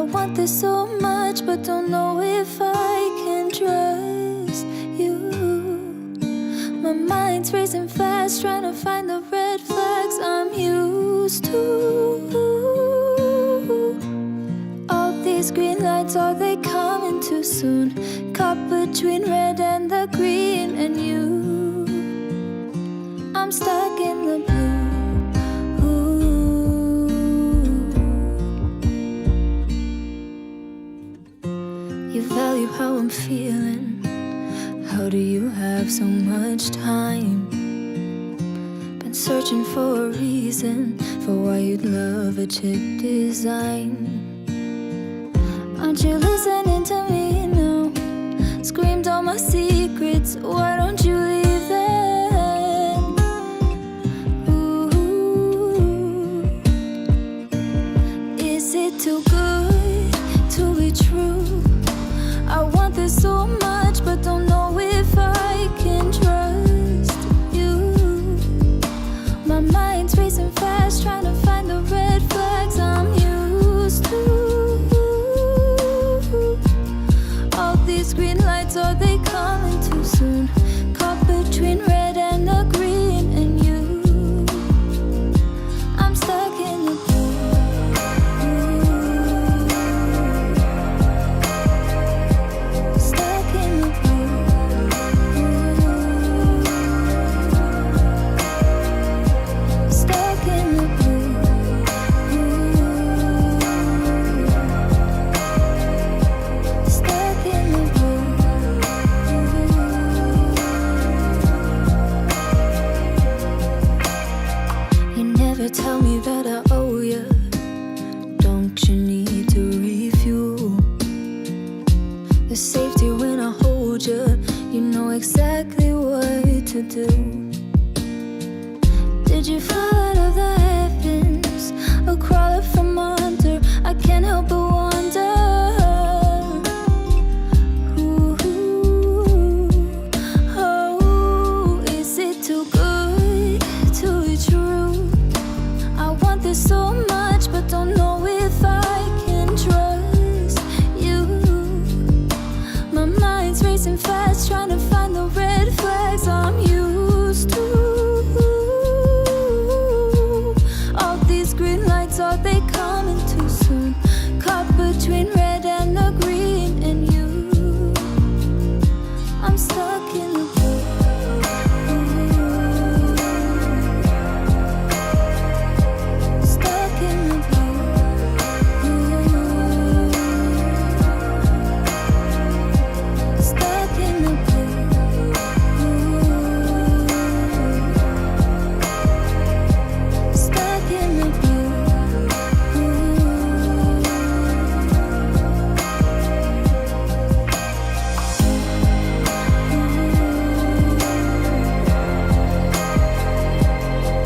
want this so much, but don't know if I can trust you. My mind's racing fast, trying to find the red flags I'm used to. All these green lights, are they coming too soon? Caught between red and the green and you. I'm stuck in the blue. You value how I'm feeling. How do you have so much time? Been searching for a reason for why you'd love a chick design. Aren't you listening to me now? Screamed all my secrets, why don't you leave them? Ooh. Is it too good to be true? I want this so much, but don't know if I can trust you. My mind's racing fast, trying to find the red flags I'm used to. All these green lights, are they coming too soon? Caught between red and the green and you. I'm stuck in the blue. Stuck in the blue. Stuck in the blue. Stuck in the blue. You never tell me that I owe you. Don't you need to refuel? The safety when I hold you. You know exactly what to do. Did you fall out of the heavens or crawl up from under? I can't help but wonder. Ooh, oh, is it too good to be true? I want this so much, but don't know if I can trust you. My mind's racing fast, trying to find the red flags I'm used to. All these green lights, are they coming too soon? Caught between red and the green and you. I'm stuck in the blue. Stuck in the blue. Stuck in the blue. Stuck in the blue. Stuck in the blue.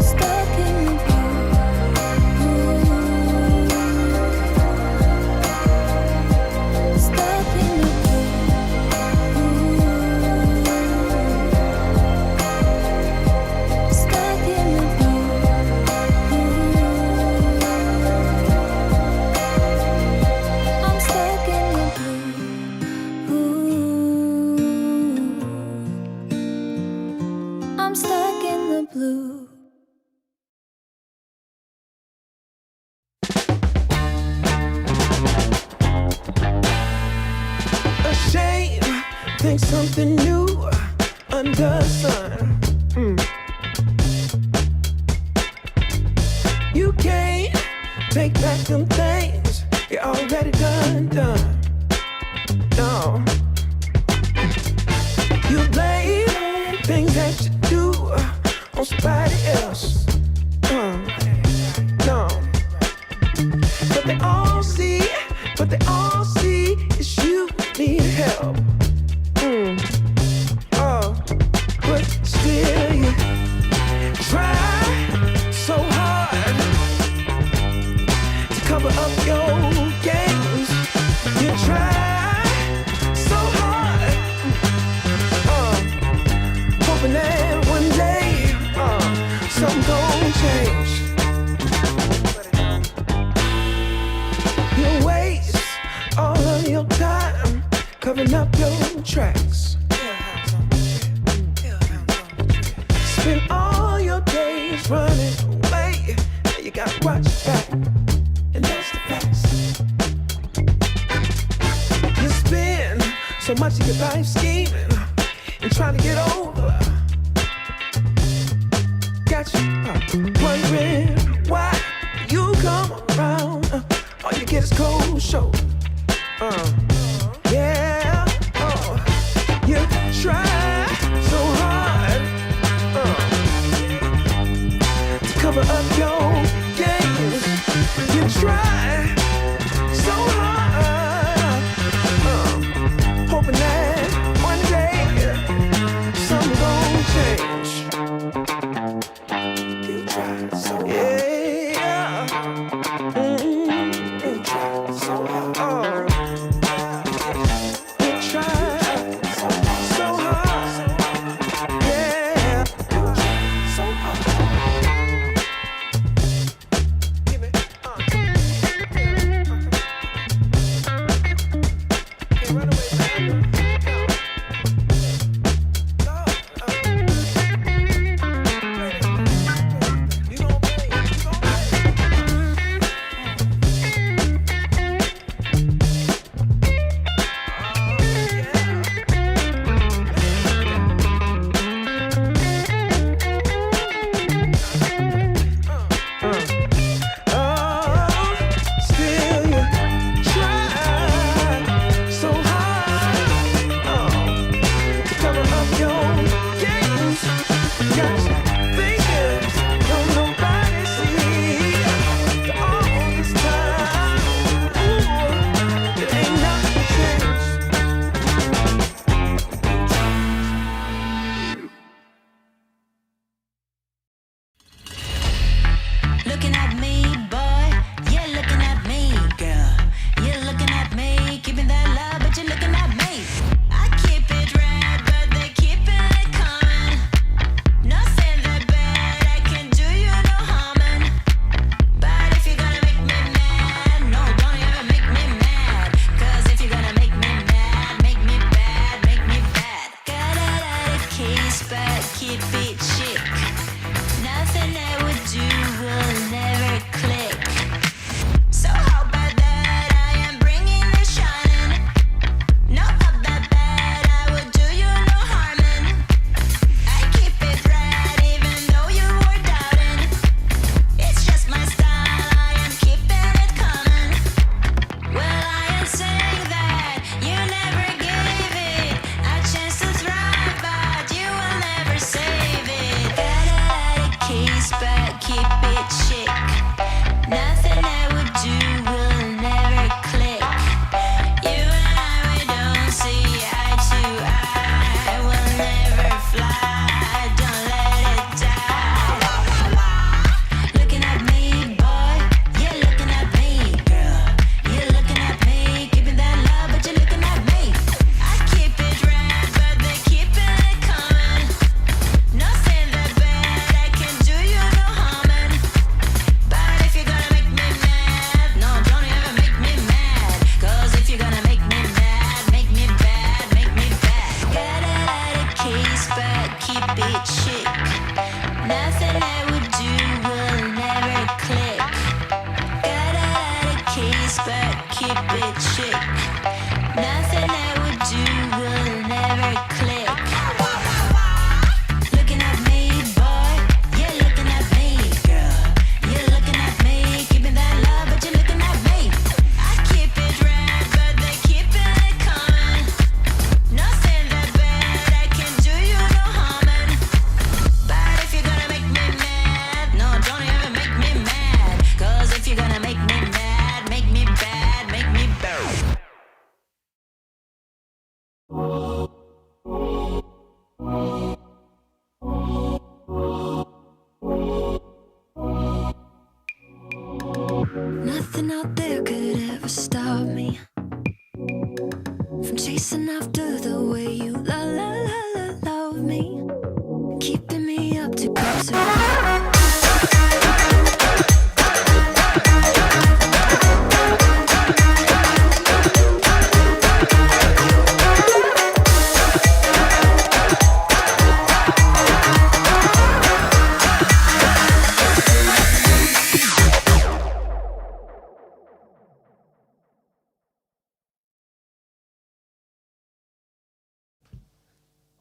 Stuck in the blue. Stuck in the blue. I'm stuck in the blue. I'm stuck in the blue. Ashamed, think something new under the sun. You can't take back them things you already done. No. You blame things that you do on somebody else. No. But they all see is you need help. Oh, but covering up your tracks. Spend all your days running away. You gotta watch your back, and that's the facts. You spend so much of your life scheming and trying to get over. Got you wondering why you come around. All you get is cold shoulder. Yeah, you try so hard to cover up your games. You try so hard, hoping that one day something gon' change. You try so hard. Yeah. You try so hard. You try so hard. Yeah. You try so hard. Give it. Can't run away forever. Looking at me, boy, you're looking at me, girl. You're looking at me, keeping that love, but you're looking at me. I keep it red, but they keep it coming. Nothing that bad, I can do you no harming. But if you're gonna make me mad, no, don't ever make me mad. Cause if you're gonna make me mad, make me bad, make me bad. Got it out of case, but keep it chic. Nothing I would do will never click. So how about that? I am bringing the shining. No, not that bad. I would do you no harming. I keep it right, even though you were doubting. It's just my style. I am keeping it coming. Well, I am saying that you never gave it a chance to thrive, but you will never save it. Got out of case, but keep it chic. Nothing I would do will never click. You and I, we don't see eye to eye. We'll never fly. Don't let it die. Looking at me, boy, you're looking at me, girl. You're looking at me, keeping that love, but you're looking at me. I keep it red, but they keep it coming. Nothing that bad, I can do you no harming. But if you're gonna make me mad, no, don't ever make me mad. Cause if you're gonna make me mad, make me bad, make me bad. Got it out of case, but keep it chic. Nothing I would do will never click. Got it out of case, but keep it chic. Nothing I would do will never click. Looking at me, boy, you're looking at me, girl. You're looking at me, keeping that love, but you're looking at me. I keep it red, but they keep it coming. Nothing that bad, I can do you no harming. But if you're gonna make me mad, no, don't ever make me mad. Cause if you're gonna make me mad, make me bad, make me bad. Nothing out there could ever stop me from chasing after the way you love me, keeping me up too close around.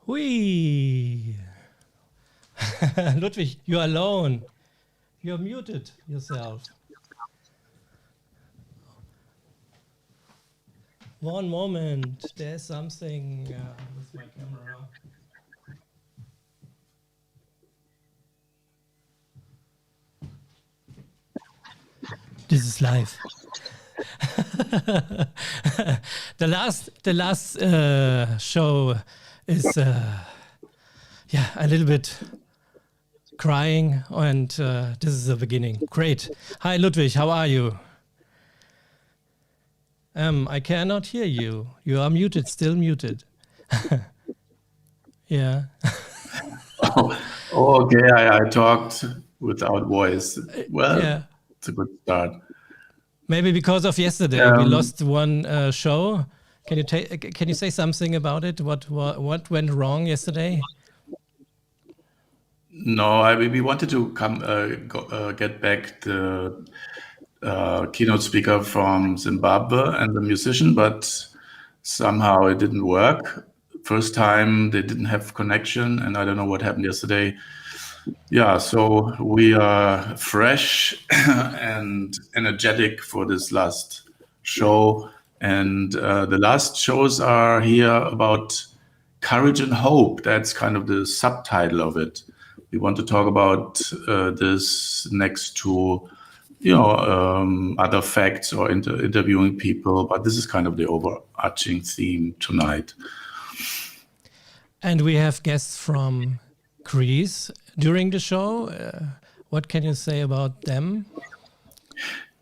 Hui. Ludwig, you're alone. You're muted yourself. One moment. There's something with my camera. This is live. The last show is a little bit crying, and this is the beginning. Great. Hi Ludwig, how are you? I cannot hear you. You are muted, still muted. Yeah. Okay, I talked without voice. Well, Yeah. it's a good start. Maybe because of yesterday, we lost one show. Can you say something about it? What went wrong yesterday? No, we wanted to get back the keynote speaker from Zimbabwe and the musician, but somehow it didn't work. First time they didn't have connection, and I don't know what happened yesterday. Yeah, so we are fresh and energetic for this last show. And the last shows are here about courage and hope. That's kind of the subtitle of it. We want to talk about this next to, other facts or interviewing people. But this is kind of the overarching theme tonight. And we have guests from Greece during the show. What can you say about them?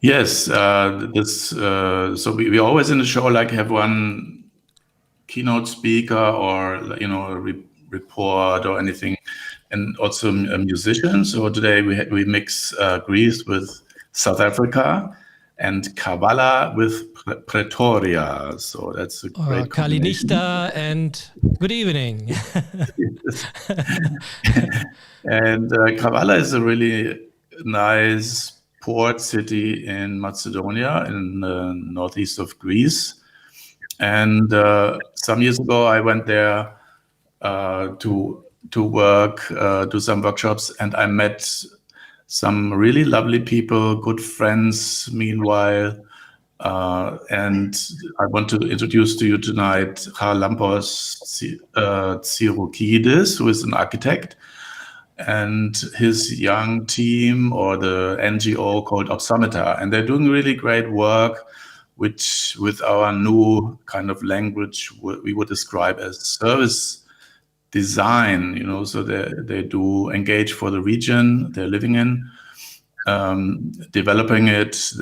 Yes, so we always in the show have one keynote speaker or a report or anything, and also a musician. So today we mix Greece with South Africa and Kavala with Pretoria. So that's a great combination. Kalinista and good evening. And Kavala is a really nice port city in Macedonia, in the northeast of Greece. And some years ago, I went there to work, do some workshops, and I met some really lovely people, good friends meanwhile. And I want to introduce to you tonight Charalampos Tsouroukidis, who is an architect, and his young team, or the NGO called Oψόμεθα. And they're doing really great work, which with our new kind of language, we would describe as service design, so they do engage for the region they're living in, developing it,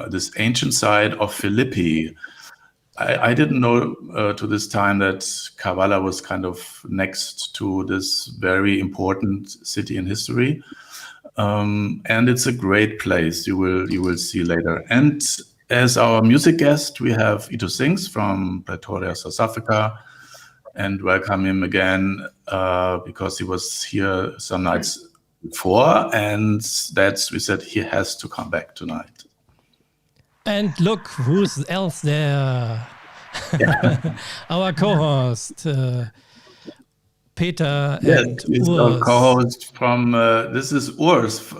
this ancient site of Philippi. I didn't know to this time that Kavala was kind of next to this very important city in history. And it's a great place, you will see later. And as our music guest, we have ItuSings from Pretoria, South Africa, and welcome him again because he was here some nights before, and we said he has to come back tonight. And look who's else there. Yeah. Our co-host, Peter. Yes, and he's Urs. our co-host from, this is Urs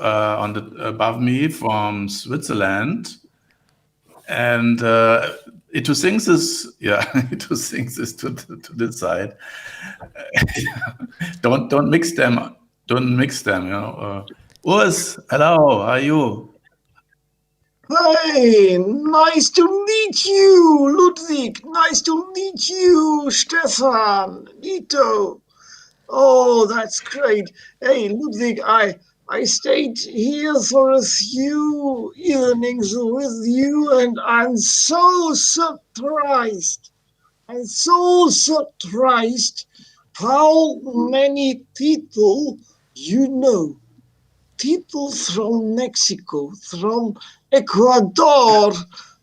above me from Switzerland. And ItuSings is, ItuSings is to this side. Don't mix them. Don't mix them, Urs, hello, how are you? Hey, nice to meet you, Ludwig. Nice to meet you, Stefan, Nito. Oh, that's great. Hey, Ludwig, I stayed here for a few evenings with you, and I'm so surprised. I'm so surprised how many people you know. People from Mexico, from Ecuador,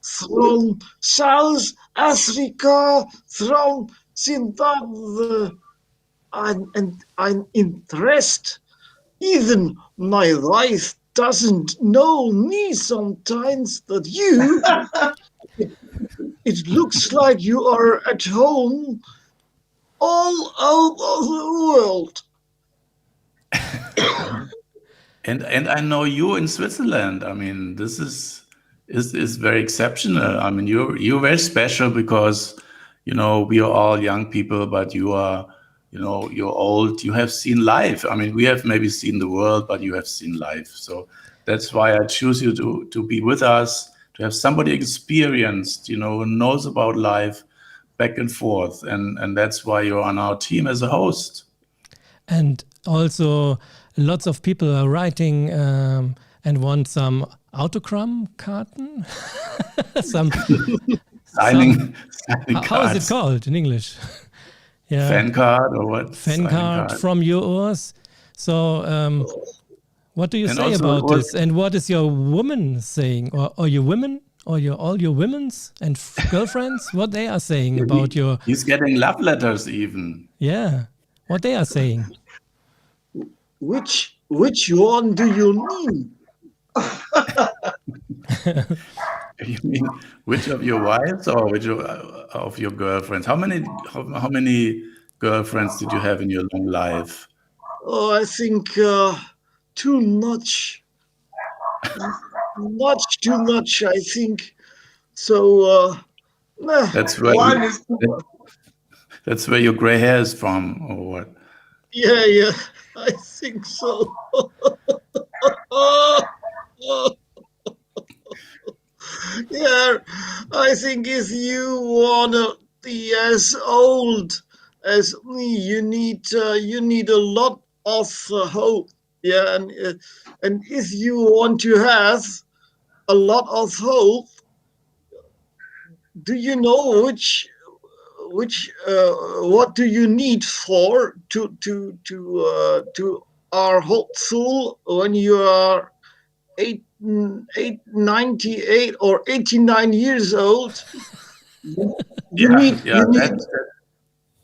from South Africa, from Zimbabwe. I'm impressed. Even my wife doesn't know me sometimes, but you, it looks like you are at home all over the world. And I know you in Switzerland. I mean, this is very exceptional. I mean, you're very special because, you know, we are all young people, but you are, you know, you're old. You have seen life. I mean, we have maybe seen the world, but you have seen life. So that's why I choose you to be with us, to have somebody experienced, you know, who knows about life back and forth. And that's why you're on our team as a host. And also, lots of people are writing and want some Autogrammkarten. some Signing how is it cards. called in English? Yeah, Fan card or what? fan Signing card from yours. So, what do you And say also about it was- this? And what is your woman saying, or your women, or all your women's and girlfriends? What they are saying about your He's getting love letters even. what they are saying? Which one do you mean? You mean which of your wives or which of your girlfriends? How many girlfriends did you have in your long life? Oh, I think too much. Much too much, I think. So nah, That's where one is that's where your gray hair is from, or what? yeah, I think so. Yeah, I think if you wanna be as old as me, you need a lot of hope. Yeah, and if you want to have a lot of hope, do you know which what do you need for to are hopeful when you are 98 or 89 years old? You need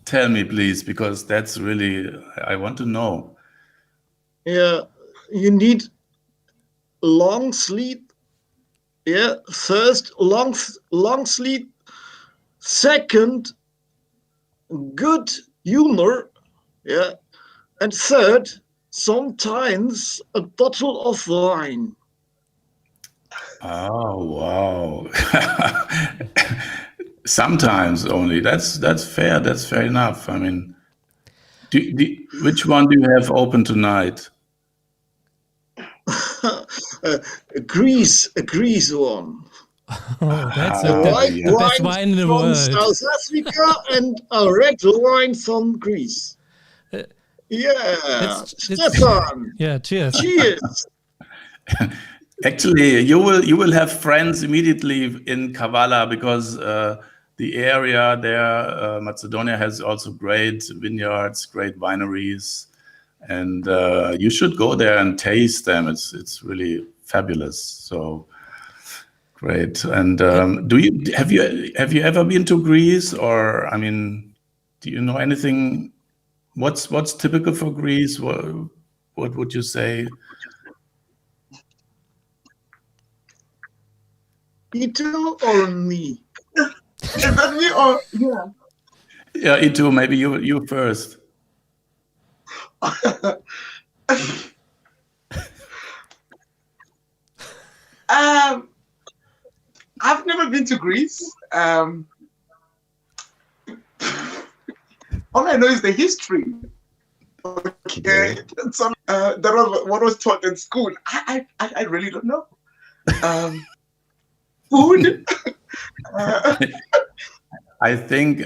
Tell me, please, because that's really I want to know. yeah, you need long sleep. Yeah, first long sleep. Second, good humor. Yeah, and third, sometimes a bottle of wine. Oh wow! Sometimes only. That's fair. That's fair enough. I mean, which one do you have open tonight? A Greece one. Oh, that's A white the best wine in the from world. South Africa and a red wine from Greece. Yeah, Stefan. Yeah, cheers. Cheers. Actually, you will have friends immediately in Kavala because the area there, Macedonia, has also great vineyards, great wineries, and you should go there and taste them. It's really fabulous. So great. And have you ever been to Greece? Or I mean, do you know anything? What's typical for Greece? What would you say? Itu or me? Is that me or yeah? Yeah, Itu, maybe you first. I've never been to Greece. All I know is the history. Okay, so, that was what was taught in school. I really don't know. Food. I think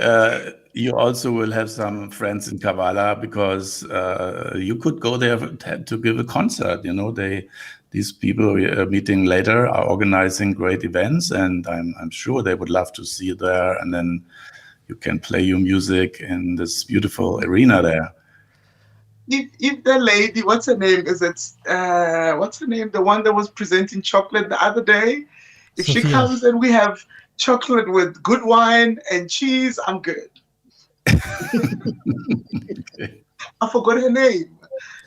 you also will have some friends in Kavala because you could go there to give a concert. You know, these people we are meeting later are organizing great events, and I'm sure they would love to see you there. And then you can play your music in this beautiful arena there. If the lady, what's her name? What's her name? The one that was presenting chocolate the other day. If Sophia. she comes and we have chocolate with good wine and cheese, I'm good. Okay. I forgot her name.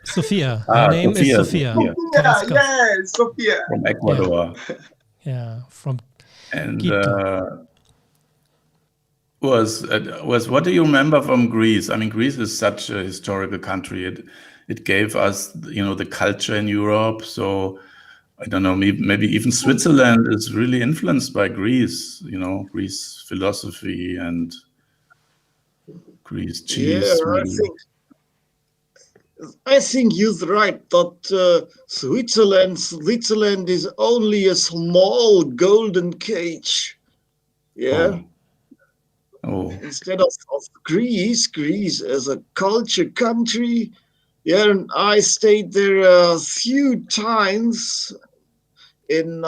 Sophia. Her name is Sophia. Yeah, yes, Sophia. From Ecuador. Yeah, from And Quito. was what do you remember from Greece? I mean, Greece is such a historical country. It gave us, the culture in Europe. So I don't know, maybe even Switzerland is really influenced by Greece. Greece philosophy and Greece cheese. Maybe. I think you're right that Switzerland is only a small golden cage. Yeah. Oh. Instead of Greece is a culture country. Yeah, and I stayed there a few times in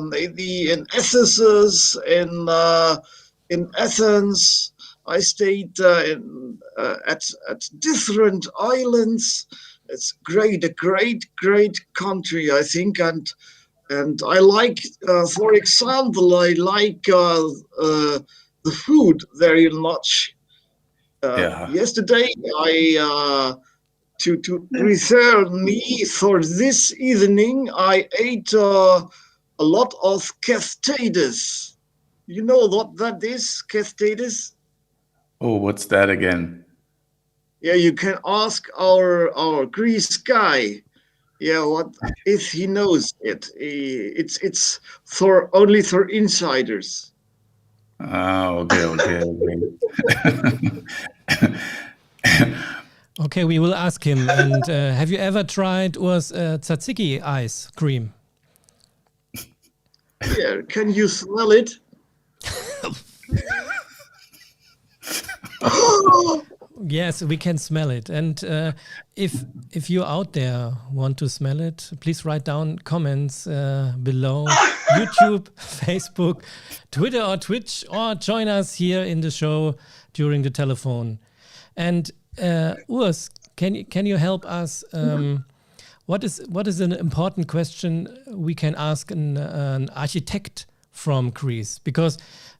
maybe in Ephesus, in Athens. I stayed at different islands. It's a great country, I think, and I like, for example, I like the food very much. Yesterday, I to prepare me for this evening, I ate a lot of Tsouroukidis. You know what that is, Tsouroukidis? Oh, what's that again? Yeah, you can ask our Greece guy. Yeah, what if he knows it? It's only for insiders. Okay. Okay, we will ask him. And have you ever tried tzatziki ice cream? Yeah, can you smell it? Yes, we can smell it. And if you out there want to smell it, please write down comments below YouTube, Facebook, Twitter or Twitch, or join us here in the show during the telephone. And Urs, can you help us? What is an important question we can ask an architect from Greece? Because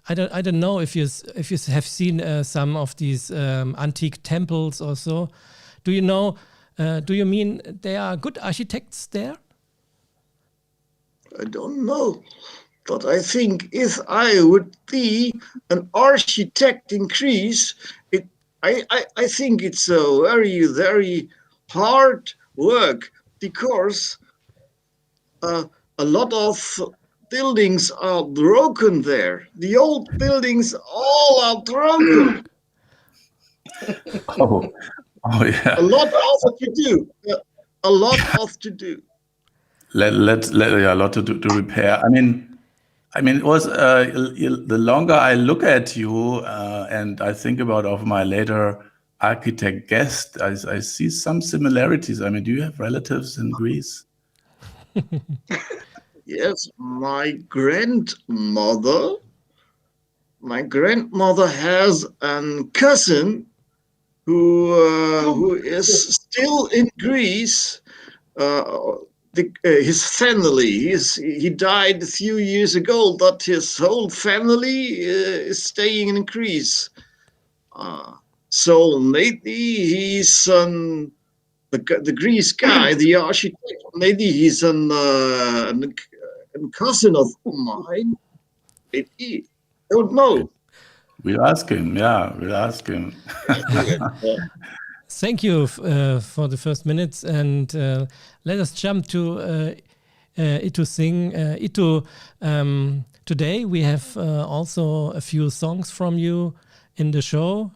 I don't know if you have seen some of these antique temples or so. Do you know? Do you mean there are good architects there? I don't know, but I think if I would be an architect in Greece, I think it's a very hard work, because a lot of buildings are broken there. The old buildings all are broken. Oh yeah. A lot to do. A lot to do. A lot to repair. I mean, it was the longer I look at you and I think about of my later architect guest, I see some similarities. I mean, do you have relatives in Greece? Yes, my grandmother has a cousin who is still in Greece. His family, he died a few years ago, but his whole family is staying in Greece. So maybe he's the Greece guy, the architect. Maybe he's a cousin of mine. Maybe. I don't know. We'll ask him. Yeah, we'll ask him. Thank you for the first minutes, and let us jump to ItuSing. Itu, today we have also a few songs from you in the show.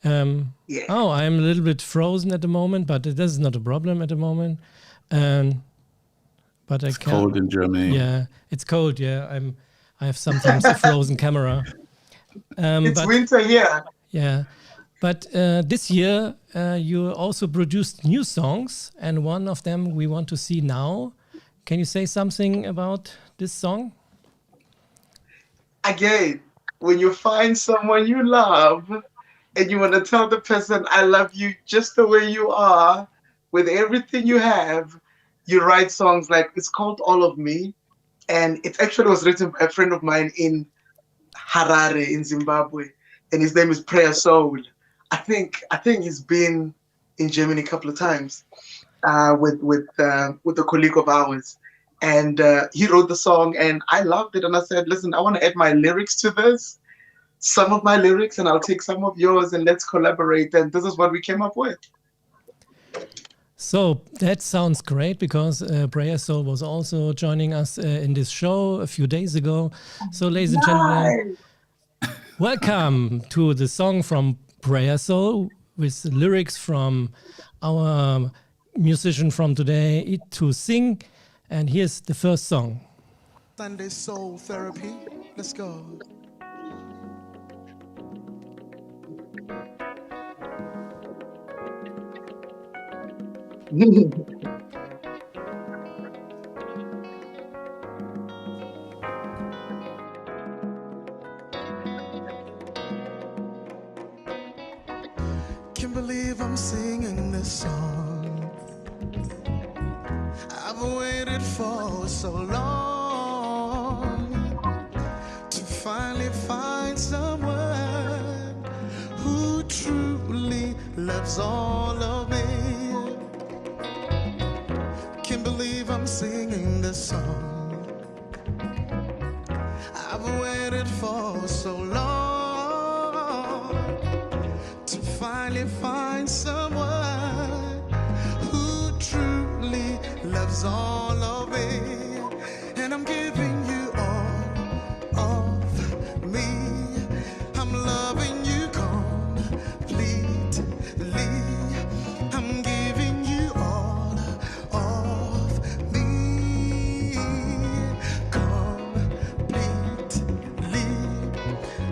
Oh, I'm a little bit frozen at the moment, but this is not a problem at the moment. But it's cold in Germany. Yeah, it's cold. Yeah, I have sometimes a frozen camera. It's winter here. Yeah. But this year, you also produced new songs, and one of them we want to see now. Can you say something about this song? Again, when you find someone you love and you want to tell the person, I love you just the way you are, with everything you have, you write songs like, it's called All of Me. And it actually was written by a friend of mine in Harare in Zimbabwe. And his name is Prayer Soul. I think he's been in Germany a couple of times with a colleague of ours, and he wrote the song, and I loved it. And I said, "Listen, I want to add my lyrics to this." some of my lyrics and I'll take some of yours and let's collaborate. And this is what we came up with. So that sounds great, because Prayer Soul was also joining us in this show a few days ago. So, ladies and gentlemen, welcome to the song from Prayer Soul with lyrics from our musician from today, ItuSings. And here's the first song. Sunday Soul Therapy. Let's go. Can't believe I'm singing this song. I've waited for so long to finally find someone who truly loves all of me. Can't believe I'm singing this song. I've waited for so long to finally find someone who truly loves all of me. And I'm giving you all of me. I'm loving you completely. I'm giving you all of me completely.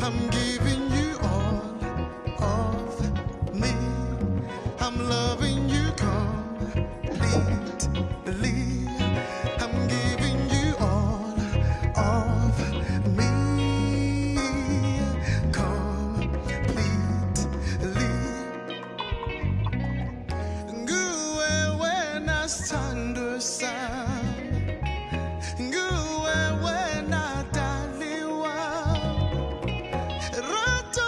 I'm giving you all of me. I'm loving you completely. I'm giving you all of me completely. Nguwe wena sithandwa sami, nguwe wena dali wami, rato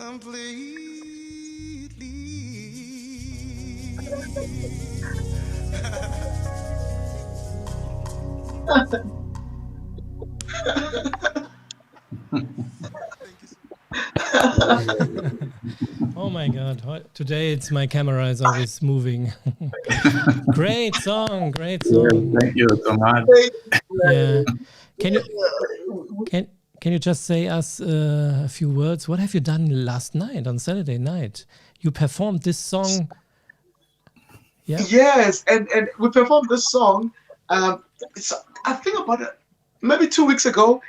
Oh my God! Today it's my camera is always moving. Great song, great song. Thank you so much. Yeah, can you just say us a few words? What have you done last night on Saturday night? You performed this song. Yeah. Yes, and we performed this song. It's, I think about it, maybe 2 weeks ago.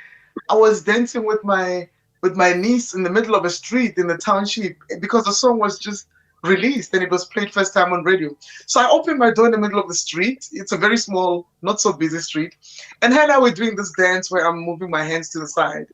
I was dancing with my niece in the middle of a street in the township because the song was just released and it was played first time on radio. So I opened my door in the middle of the street. It's a very small, not so busy street, and her and I were doing this dance where I'm moving my hands to the side,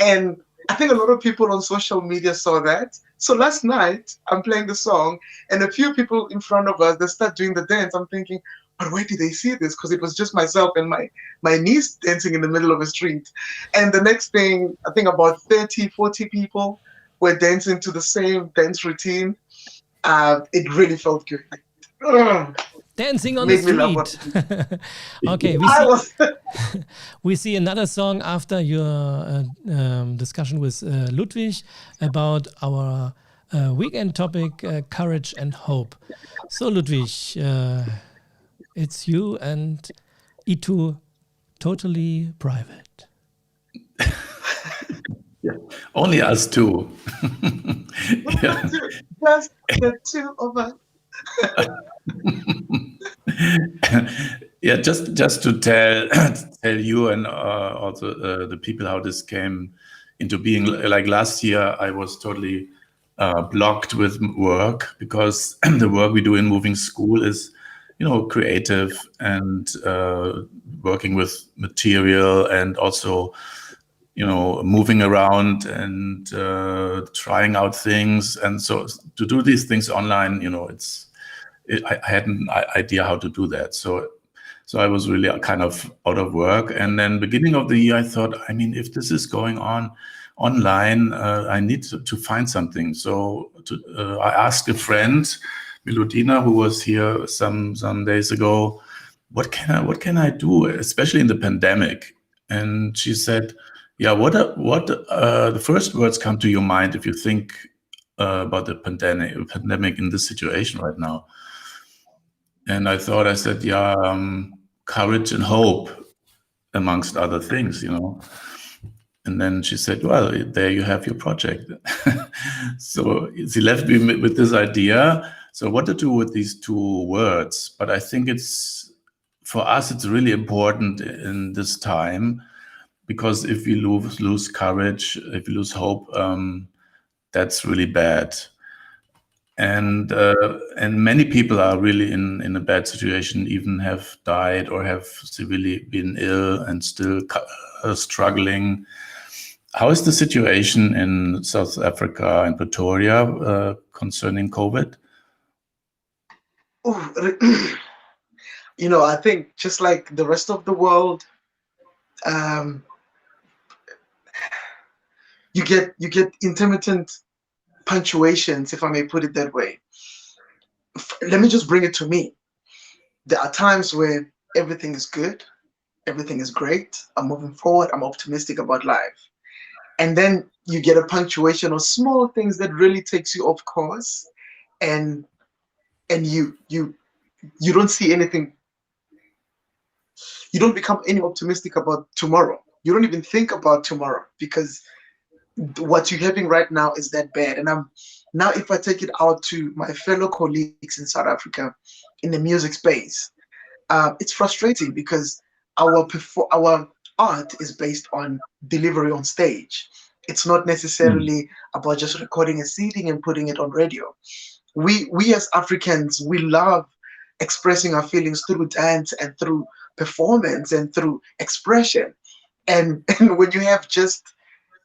and I think a lot of people on social media saw that. So last night I'm playing the song, and a few people in front of us they start doing the dance. I'm thinking, but where did they see this? Because it was just myself and my niece dancing in the middle of a street. And the next thing, I think about 30, 40 people were dancing to the same dance routine. It really felt good. Dancing on the Made me love street. Okay, we see another song after your discussion with Ludwig about our weekend topic, courage and hope. So Ludwig, it's you and Itu, totally private. Yeah. Only us two. Yeah. Just the two of us. Yeah, just to tell you and also the people how this came into being. Like last year, I was totally blocked with work because the work we do in moving school is, creative and working with material and also, moving around and trying out things. And so to do these things online, I had an idea how to do that. So I was really kind of out of work. And then beginning of the year, I thought, if this is going on online, I need to find something. So I asked a friend, Miludina, who was here some days ago, what can I do, especially in the pandemic? And she said, yeah, what the first words come to your mind if you think about the pandemic in this situation right now? And I said, yeah, courage and hope, amongst other things, And then she said, well, there you have your project. So she left me with this idea. So what to do with these two words? But I think for us, it's really important in this time, because if we lose courage, if we lose hope, that's really bad. And many people are really in a bad situation, even have died or have severely been ill and still struggling. How is the situation in South Africa and Pretoria concerning COVID? I think just like the rest of the world, you get intermittent punctuations, if I may put it that way. Let me just bring it to me. There are times where everything is good, everything is great, I'm moving forward, I'm optimistic about life. And then you get a punctuation or small things that really takes you off course, and you don't see anything. You don't become any optimistic about tomorrow. You don't even think about tomorrow because what you're having right now is that bad. And now, if I take it out to my fellow colleagues in South Africa in the music space, it's frustrating because our art is based on delivery on stage. It's not necessarily about just recording a CD and putting it on radio. We as Africans, we love expressing our feelings through dance and through performance and through expression. And when you have just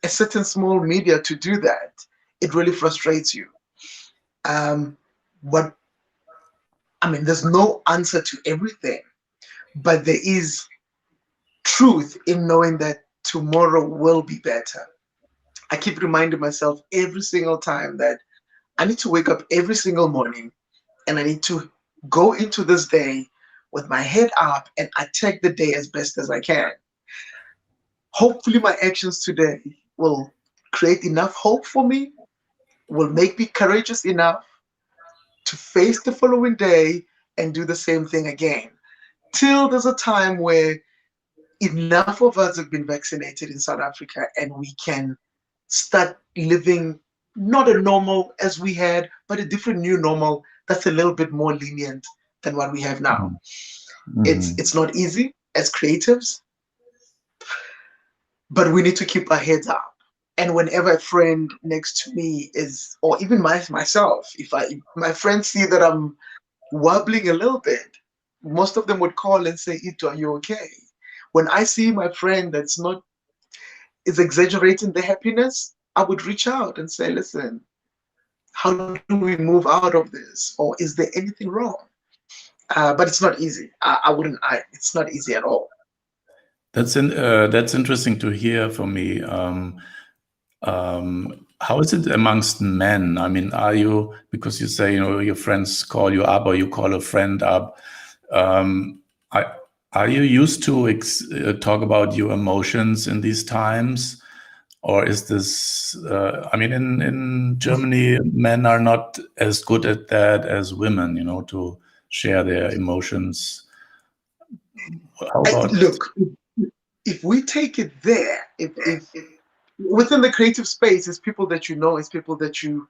a certain small media to do that, it really frustrates you. There's no answer to everything, but there is truth in knowing that tomorrow will be better. I keep reminding myself every single time that I need to wake up every single morning and I need to go into this day with my head up and attack the day as best as I can. Hopefully, my actions today will create enough hope for me, will make me courageous enough to face the following day and do the same thing again. Till there's a time where enough of us have been vaccinated in South Africa and we can start living not a normal as we had, but a different new normal that's a little bit more lenient than what we have now. It's not easy as creatives, but we need to keep our heads up. And whenever a friend next to me is, or even myself, if my friends see that I'm wobbling a little bit, most of them would call and say, Itu, are you okay? When I see my friend that's not is exaggerating the happiness, I would reach out and say, listen, how do we move out of this? Or is there anything wrong? But it's not easy. It's not easy at all. That's interesting to hear for me. How is it amongst men? I mean, are you, because you say, your friends call you up or you call a friend up, are you used to talk about your emotions in these times? Or is this, in Germany, men are not as good at that as women, to share their emotions. How about... Look, if we take it there, if within the creative space, it's people that you know, it's people that you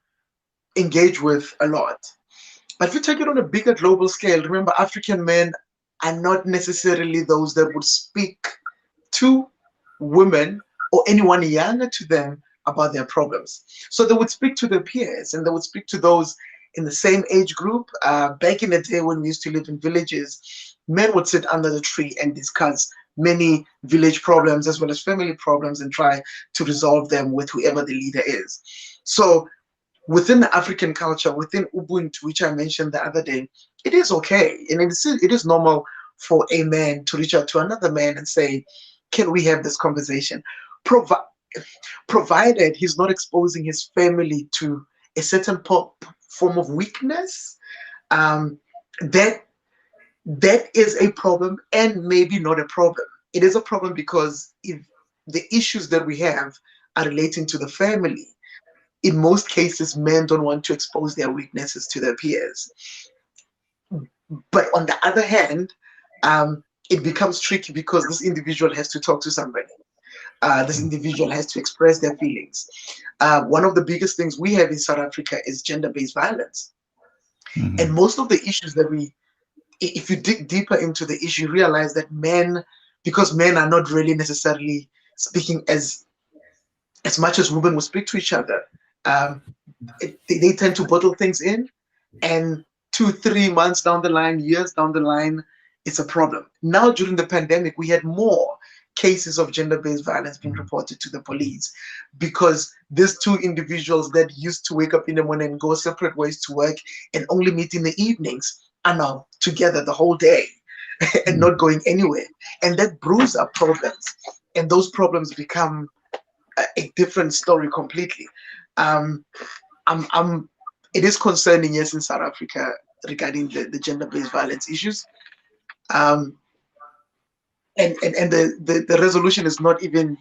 engage with a lot. But if you take it on a bigger global scale, remember, African men are not necessarily those that would speak to women or anyone younger to them about their problems. So they would speak to their peers and they would speak to those in the same age group. Back in the day when we used to live in villages, men would sit under the tree and discuss many village problems as well as family problems and try to resolve them with whoever the leader is. So within the African culture, within Ubuntu, which I mentioned the other day, it is okay. And it is normal for a man to reach out to another man and say, can we have this conversation? Provided he's not exposing his family to a certain form of weakness, that is a problem and maybe not a problem. It is a problem because if the issues that we have are relating to the family, in most cases, men don't want to expose their weaknesses to their peers. But on the other hand, it becomes tricky because this individual has to talk to somebody. This individual has to express their feelings. One of the biggest things we have in South Africa is gender-based violence. And most of the issues that if you dig deeper into the issue, you realize that because men are not really necessarily speaking as much as women will speak to each other, they tend to bottle things in, and 2-3 months down the line, years down the line, it's a problem. Now, during the pandemic, we had more cases of gender-based violence being reported to the police because these two individuals that used to wake up in the morning and go separate ways to work and only meet in the evenings are now together the whole day and not going anywhere. And that brews up problems. And those problems become a different story completely. It is concerning, yes, in South Africa regarding the gender-based violence issues. And the resolution is not even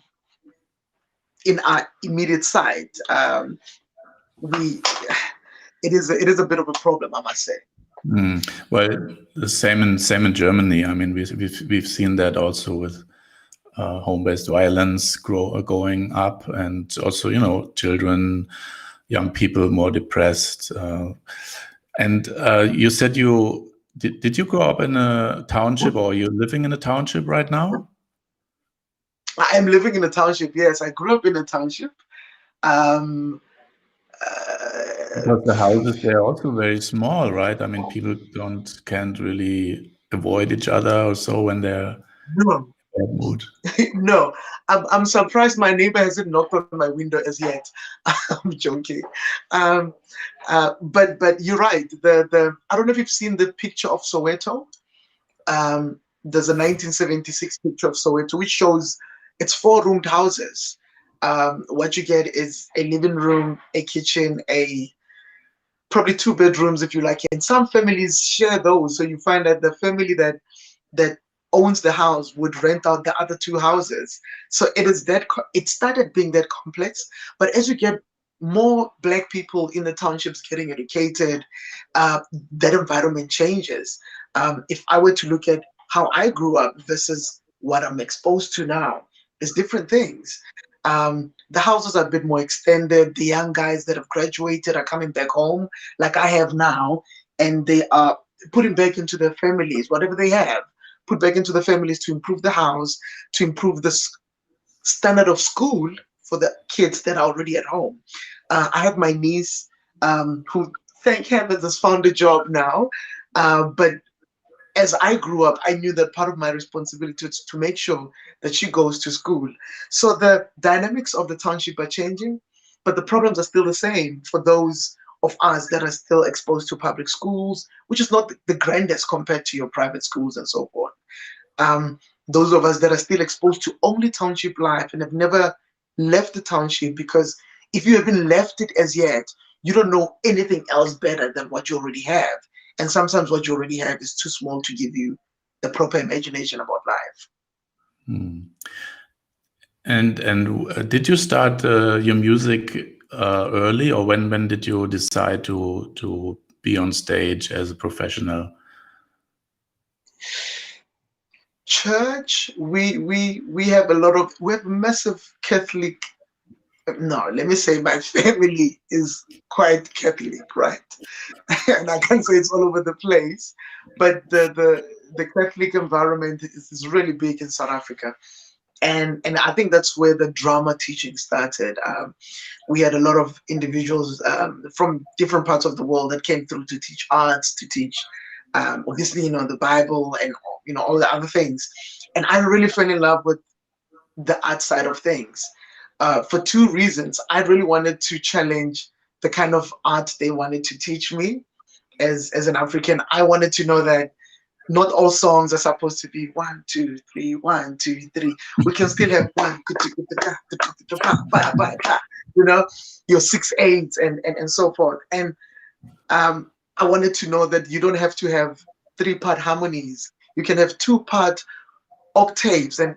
in our immediate sight. It is a bit of a problem, I must say. Well, the same in Germany. I mean, we've seen that also with home-based violence going up, and also children, young people more depressed. And you said did you grow up in a township, or are you living in a township right now? I am living in a township. Yes, I grew up in a township. Because the houses, they're also very small, right? I mean, people can't really avoid each other or so when they're no. in bad mood. No, I'm surprised my neighbor hasn't knocked on my window as yet. I'm joking. But you're right. I don't know if you've seen the picture of Soweto. There's a 1976 picture of Soweto which shows it's 4-roomed houses. What you get is a living room, a kitchen, a probably 2 bedrooms if you like. And some families share those. So you find that the family that owns the house would rent out the other 2 houses. So it is that it started being that complex. But as you get more Black people in the townships getting educated, that environment changes. If I were to look at how I grew up versus what I'm exposed to now, it's different things. The houses are a bit more extended. The young guys that have graduated are coming back home, like I have now, and they are putting back into their families whatever they have, put back into the families to improve the house, to improve the standard of school for the kids that are already at home. I have my niece, who, thank heavens, has found a job now. But as I grew up, I knew that part of my responsibility is to make sure that she goes to school. So the dynamics of the township are changing, but the problems are still the same for those of us that are still exposed to public schools, which is not the grandest compared to your private schools and so forth. Those of us that are still exposed to only township life and have never left the township, because if you haven't left it as yet, you don't know anything else better than what you already have. And sometimes what you already have is too small to give you the proper imagination about life. Hmm. And did you start your music early, or when did you decide to be on stage as a professional? Church, we have a massive Catholic. No, let me say my family is quite Catholic, right? And I can't say it's all over the place, but the Catholic environment is really big in South Africa. And I think that's where the drama teaching started. We had a lot of individuals from different parts of the world that came through to teach arts, to teach obviously, the Bible and all the other things. And I really fell in love with the art side of things for 2 reasons. I really wanted to challenge the kind of art they wanted to teach me as an African. I wanted to know that not all songs are supposed to be 1, 2, 3, 1, 2, 3. We can still have your 6/8 and so forth. And I wanted to know that you don't have to have 3-part harmonies. You can have 2-part octaves and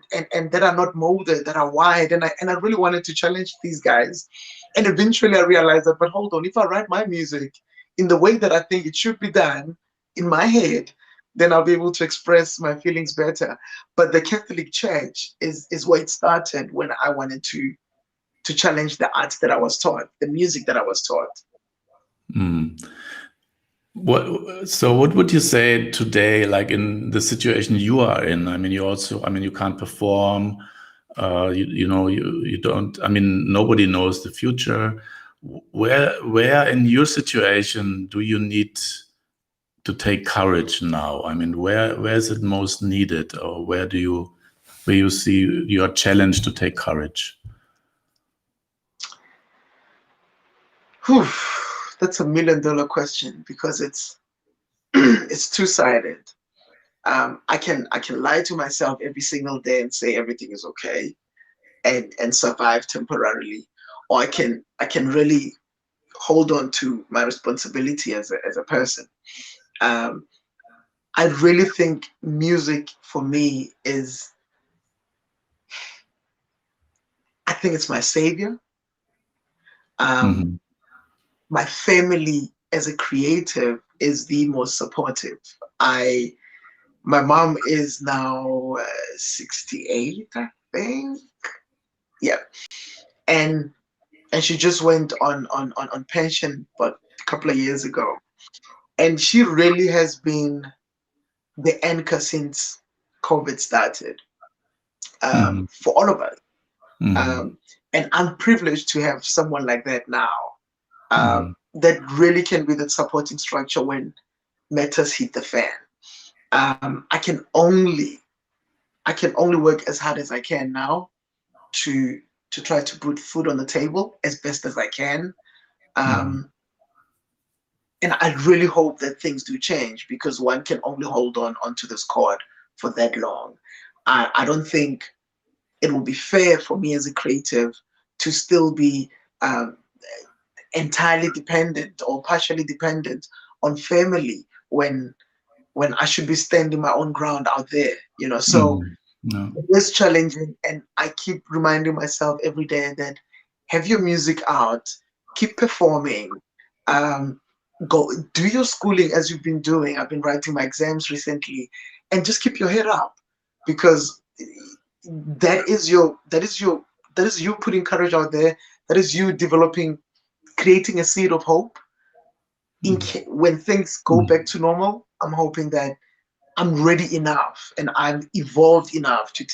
that are not molded, that are wide. And I really wanted to challenge these guys. And eventually I realized that, but hold on, if I write my music in the way that I think it should be done in my head, then I'll be able to express my feelings better. But the Catholic Church is where it started, when I wanted to challenge the arts that I was taught, the music that I was taught. Mm. What would you say today, like in the situation you are in? I mean, you can't perform. You don't. I mean, nobody knows the future. Where in your situation do you need to take courage now? I mean, where is it most needed, or where you see your challenge to take courage? Whew, that's $1 million question, because it's it's two-sided. I can lie to myself every single day and say everything is okay and survive temporarily, or I can really hold on to my responsibility as a person. I really think music for me I think it's my savior. Mhm. My family as a creative is the most supportive. My mom is now 68, I think. Yeah, and she just went on pension, but a couple of years ago, and she really has been the anchor since COVID started, Mhm. for all of us. Mhm. And I'm privileged to have someone like that now, Mhm. that really can be the supporting structure when matters hit the fan. I can only work as hard as I can now to try to put food on the table as best as I can. Mhm. And I really hope that things do change, because one can only hold onto this cord for that long. I don't think it would be fair for me as a creative to still be entirely dependent or partially dependent on family when I should be standing my own ground out there, So No. it is challenging, and I keep reminding myself every day that have your music out, keep performing, go do your schooling as you've been doing. I've been writing my exams recently, and just keep your head up, because that is you putting courage out there. That is you creating a seed of hope. When things go back to normal, I'm hoping that I'm ready enough and I'm evolved enough to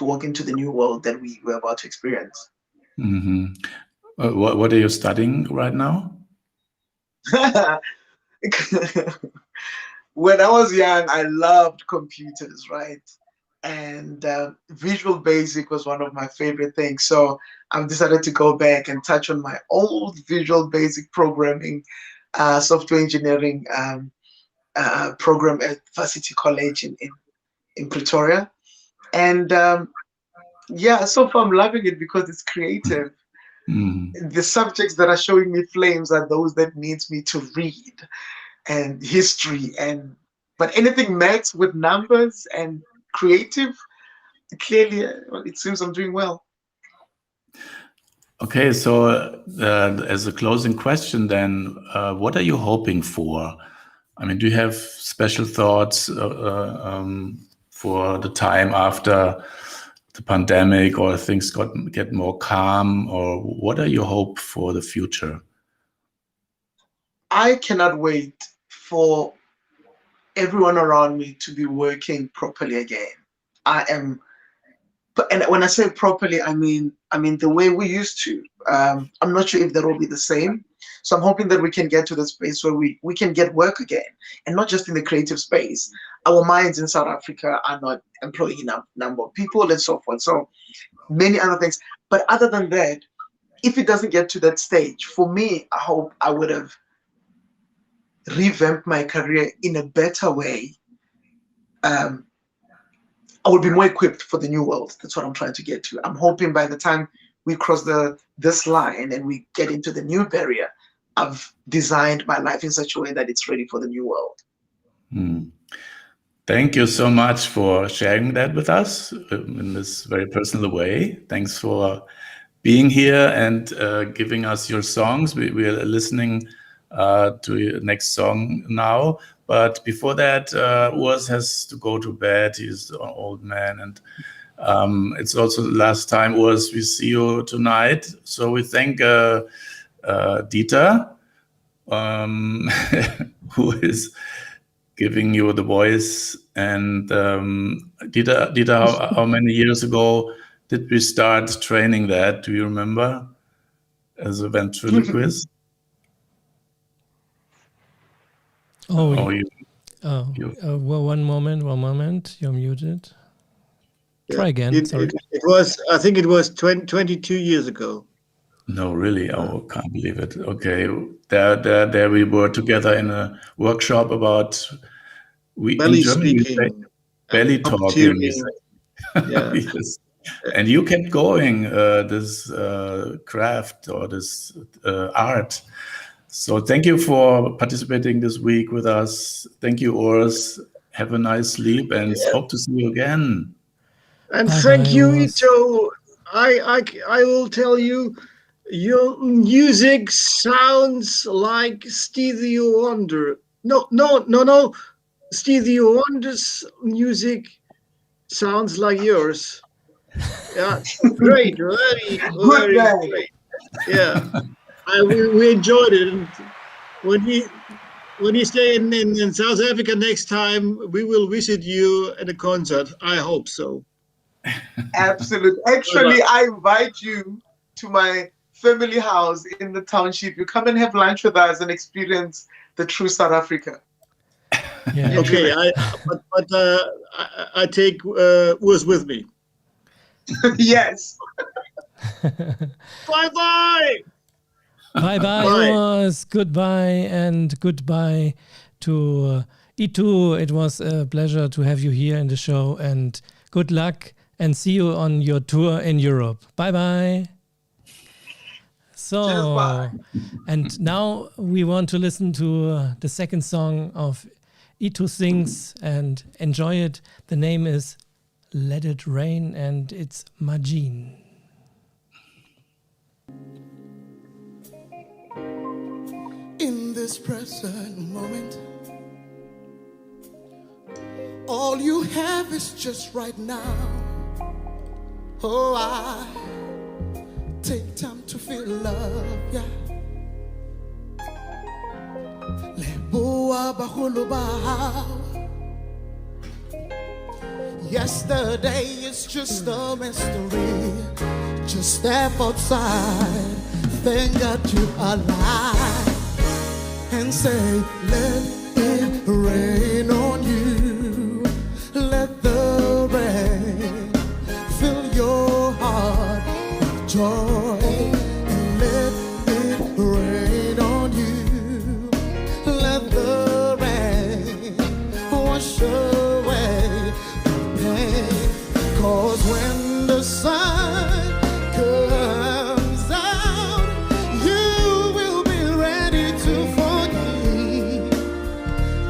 walk into the new world that we were about to experience. Mm-hmm. What are you studying right now? When I was young, I loved computers, right? And Visual Basic was one of my favorite things. So I've decided to go back and touch on my old Visual Basic programming, software engineering program at Varsity College in Pretoria. And so far I'm loving it because it's creative. The subjects that are showing me flames are those that needs me to read and history, but anything maths with numbers and creative, clearly it seems I'm doing well. Okay, so as a closing question then, what are you hoping for? I mean, do you have special thoughts for the time after the pandemic, or things get more calm, or what are your hope for the future? I cannot wait for everyone around me to be working properly again. And when I say properly, I mean the way we used to. I'm not sure if that will be the same. So I'm hoping that we can get to the space where we can get work again, and not just in the creative space. Our mines in South Africa are not employing enough number of people and so forth. So many other things. But other than that, if it doesn't get to that stage, for me, I hope I would have revamped my career in a better way. I would be more equipped for the new world. That's what I'm trying to get to. I'm hoping by the time we cross this line and we get into the new barrier, I've designed my life in such a way that it's ready for the new world. Thank you so much for sharing that with us in this very personal way. Thanks for being here and giving us your songs. We are listening to your next song now. But before that, Urs has to go to bed. He's an old man. And it's also the last time, Urs, we see you tonight. So we thank Dieter, who is giving you the voice. And Dieter, how many years ago did we start training that? Do you remember? As a ventriloquist? Well, one moment. You're muted. Try again. Sorry. I think it was 22 years ago. No, really? Oh, can't believe it. Okay. There we were together in a workshop about belly speaking. Belly talking. Yeah. Yes. And you kept going this craft or this art. So thank you for participating this week with us. Thank you, Urs. Have a nice sleep and hope to see you again. And thank you, Ito. I will tell you, your music sounds like Stevie Wonder. No. Stevie Wonder's music sounds like yours. Yeah, great, very great. Yeah. We enjoyed it. And when you stay in South Africa next time, we will visit you at a concert. I hope so. Absolutely. Actually, I invite you to my family house in the township. You come and have lunch with us and experience the true South Africa. Yeah. Okay, I take Urs with me. Yes. Bye-bye. Bye-bye, Urs. Goodbye, and goodbye to Itu. It was a pleasure to have you here in the show, and good luck, and see you on your tour in Europe. Bye-bye. So, bye. and now we want to listen to the second song of ItuSings and enjoy it. The name is Let It Rain and it's Majin. In this present moment, all you have is just right now. Oh, I take time to feel love, yeah. Leboa bahulu bahau. Yesterday is just a mystery. Just step outside, thank God you are alive, and say, let it rain on you. Let the rain fill your heart with joy. And let it rain on you. Let the rain wash away the pain. 'Cause when the sun comes out, you will be ready to forgive.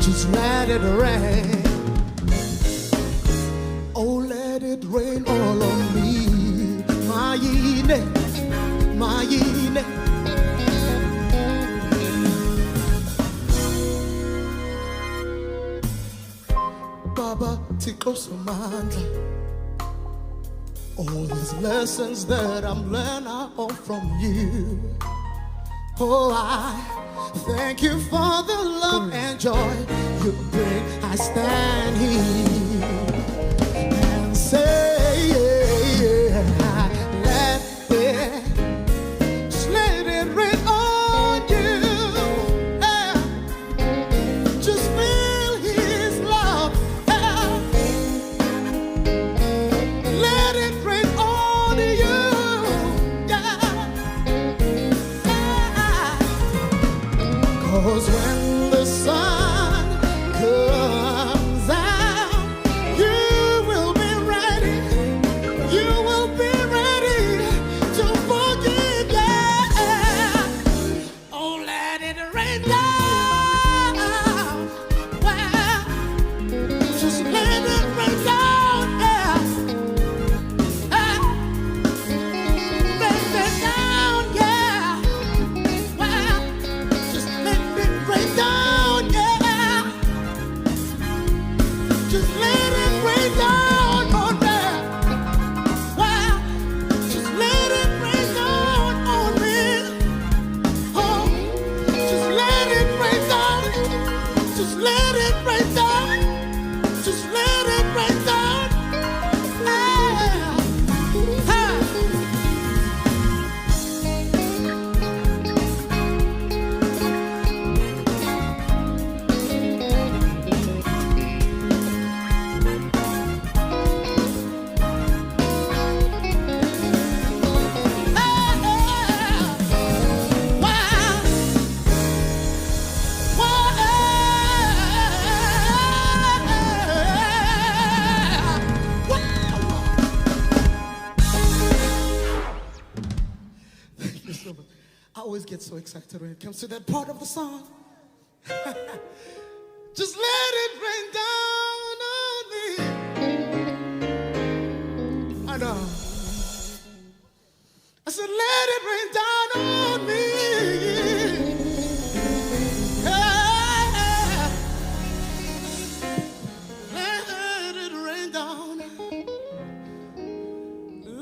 Just let it rain. Oh, let it rain all on me. Mayine, mayine. Baba Tikosomanda. All these lessons that I'm learning are all from you. Oh, I thank you for the love and joy you bring. I stand here and say, let it, just let it rain on you. Yeah. Just feel His love. Yeah. Let it rain on you. Yeah. 'Cause when the sun comes out, you will be ready. You will be ready to forgive. Yeah. Oh, let it rain down. Well, just let it rain down. Yeah. Let it down. Yeah. Well, just let it rain down. Yeah. Just let it rain down on me. Wow. Just let it rain down on me. Oh, just let it rain down. Just let it rain down. Just let it rain down. Yeah. Hey. Thank you so much. I always get so excited when it comes to that part of the song. Just let it rain down on me. I know. I said, let it rain down on me. Yeah. Let it rain down.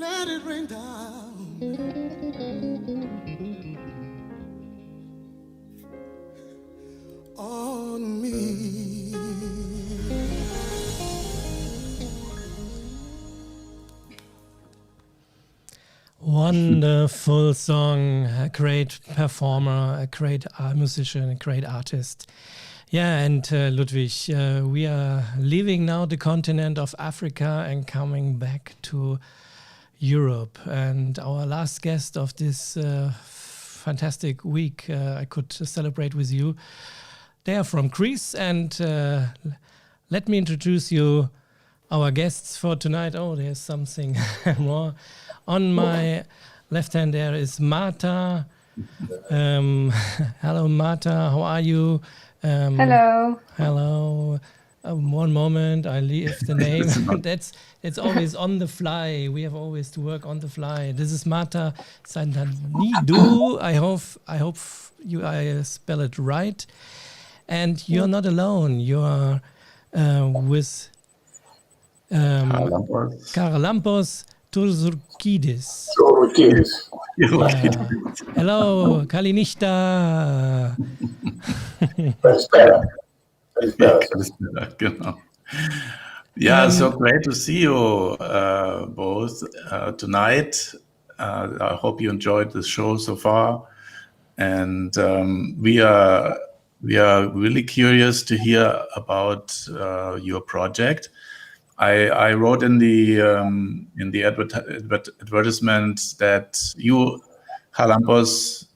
Let it rain down. On me. Wonderful song, a great performer, a great musician, a great artist. Yeah, and Ludwig, we are leaving now the continent of Africa and coming back to Europe. And our last guest of this fantastic week I could celebrate with you. They are from Greece, and let me introduce you our guests for tonight. Oh, there's something more. On my left hand there is Marta Hello, Marta. How are you? Hello. Hello. One moment, I leave the name. It's always on the fly. We have always to work on the fly. This is Marta Santanidou. I hope I spell it right. And you're not alone. You are with Charalampos Tsouroukidis. Hello, Kalinishta. Yeah, so great to see you both tonight. I hope you enjoyed the show so far, and we are really curious to hear about your project. I wrote in the advertisement that you, Charalampos,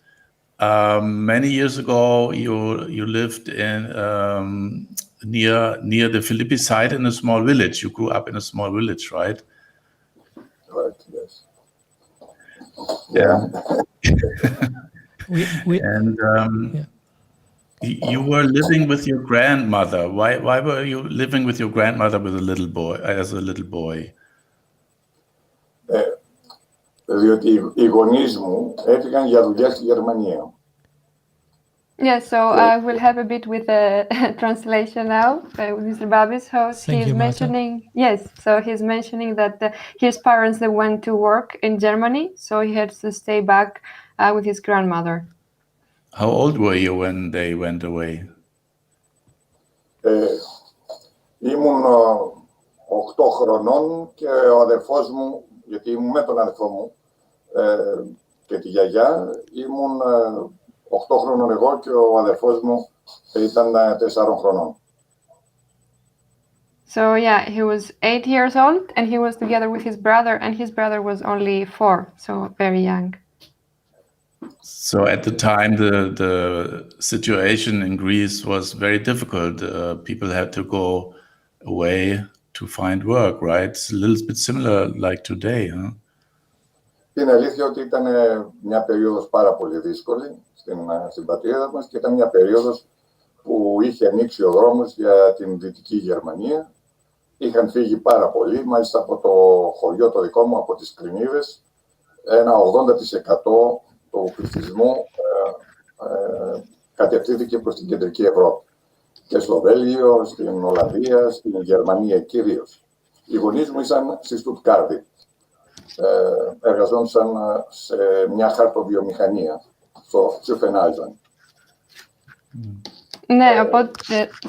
many years ago you lived in near the Philippi side in a small village. You grew up in a small village, right? Right. Yes. Yeah. And you were living with your grandmother. Why were you living with your grandmother as a little boy? Διότι οι γονείς μου έφυγαν για δουλειά στη Γερμανία. Yeah, so I will help a bit with the translation now with Mr. Babis. So he's mentioning, yes, so he's mentioning that his parents, they went to work in Germany, so he had to stay back with his grandmother. How old were you when they went away? Ήμουν 8 χρονών και ο αδερφός μου, γιατί ήμουν με τον αδερφό μου και τη γιαγιά, ήμουν 8 χρόνων εγώ και ο αδερφός μου ήταν 4 χρονών. So yeah, he was 8 years old and he was together with his brother, and his brother was only 4, so very young. So at the time, the situation in Greece was very difficult. People had to go away to find work, right? It's a little bit similar like today, huh? Είναι αλήθεια ότι ήταν μια περίοδος πάρα πολύ δύσκολη στην πατρίδα μας και ήταν μια περίοδος που είχε ανοίξει ο δρόμος για την Δυτική Γερμανία. Είχαν φύγει πάρα πολλοί, μάλιστα από το χωριό το δικό μου, από τις Κρινίδες, ένα 80% του πληθυσμού κατευθύνθηκε προς την Κεντρική Ευρώπη. Και στο Βέλγιο, στην Ολλανδία, στην Γερμανία κυρίως. Οι γονείς μου ήσαν στη Στουτγκάρδη. Εργαζόντουσαν σε μια χαρτοβιομηχανία, στο Τσουφενάιζαν.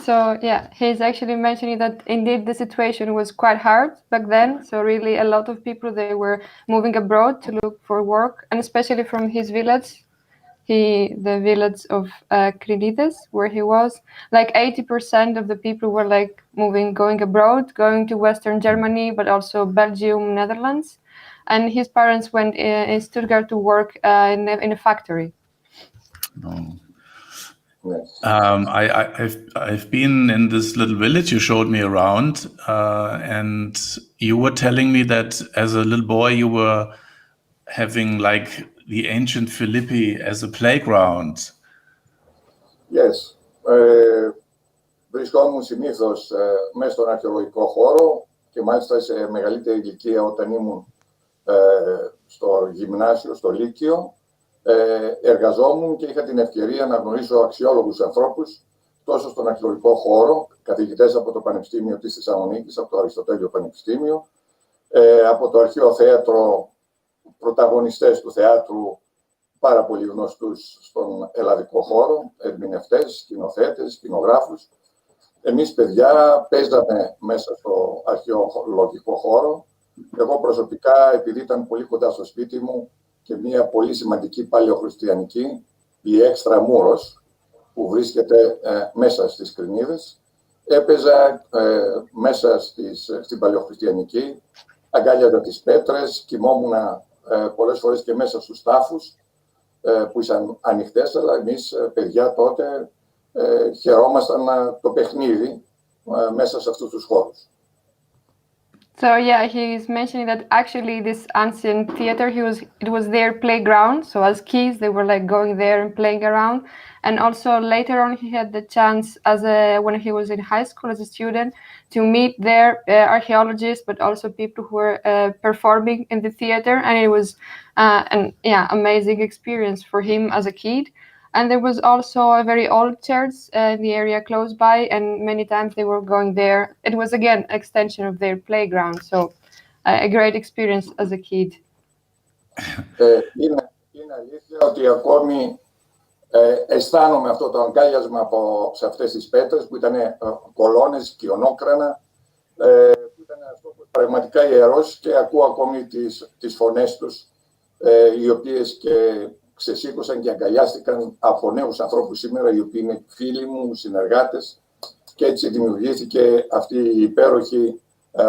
So yeah, he's actually mentioning that indeed the situation was quite hard back then. So really a lot of people, they were moving abroad to look for work, and especially from his village, the village of Krinides, where he was, like 80% of the people were like going abroad, going to Western Germany, but also Belgium, Netherlands. And his parents went in Stuttgart to work in a factory. Oh. I've been in this little village you showed me around, and you were telling me that as a little boy you were having like the ancient Philippi as a playground. Yes. Βρισκόμουν συνήθως μέσα στον αρχαιολογικό χώρο και μάλιστα σε μεγαλύτερη ηλικία όταν ήμουν στο γυμνάσιο, στο Λύκειο. Εργαζόμουν και είχα την ευκαιρία να γνωρίσω αξιόλογους ανθρώπους τόσο στον αρχαιολογικό χώρο, καθηγητές από το Πανεπιστήμιο της Θεσσαλονίκης, από το Αριστοτέλειο Πανεπιστήμιο, από το αρχαίο θέατρο, πρωταγωνιστές του θεάτρου πάρα πολύ γνωστούς στον ελλαδικό χώρο, ερμηνευτές, σκηνοθέτες, σκηνογράφους. Εμείς παιδιά παίζαμε μέσα στο αρχαιολογικό χώρο. Εγώ προσωπικά, επειδή ήταν πολύ κοντά στο σπίτι μου, και μια πολύ σημαντική παλαιοχριστιανική, η Έξτρα Μούρος, που βρίσκεται μέσα στις Κρινίδες. Έπαιζα μέσα στην παλαιοχριστιανική, αγκάλιαζα τις πέτρες, κοιμόμουν πολλές φορές και μέσα στους τάφους, που ήσαν ανοιχτές, αλλά εμείς παιδιά τότε χαιρόμασταν το παιχνίδι μέσα σε αυτούς τους χώρους. So yeah, he's mentioning that actually this ancient theater, it was their playground. So as kids, they were like going there and playing around. And also later on, he had the chance when he was in high school as a student to meet their archaeologists, but also people who were performing in the theater. And it was an amazing experience for him as a kid. And there was also a very old church in the area close by, and many times they were going there. It was again an extension of their playground, so a great experience as a kid. Είναι αλήθεια ότι ακόμη αισθάνομαι αυτό το αγκάλιασμα σε αυτές τις πέτρες που ήταν κολόνες, κοιονόκρανα, που ήταν πραγματικά ιερός, και ακούω ακόμη τις φωνές τους, οι οποίες και ξεσήκωσαν και αγκαλιάστηκαν από νέους ανθρώπους σήμερα, οι οποίοι είναι φίλοι μου, συνεργάτες, και έτσι δημιουργήθηκε αυτή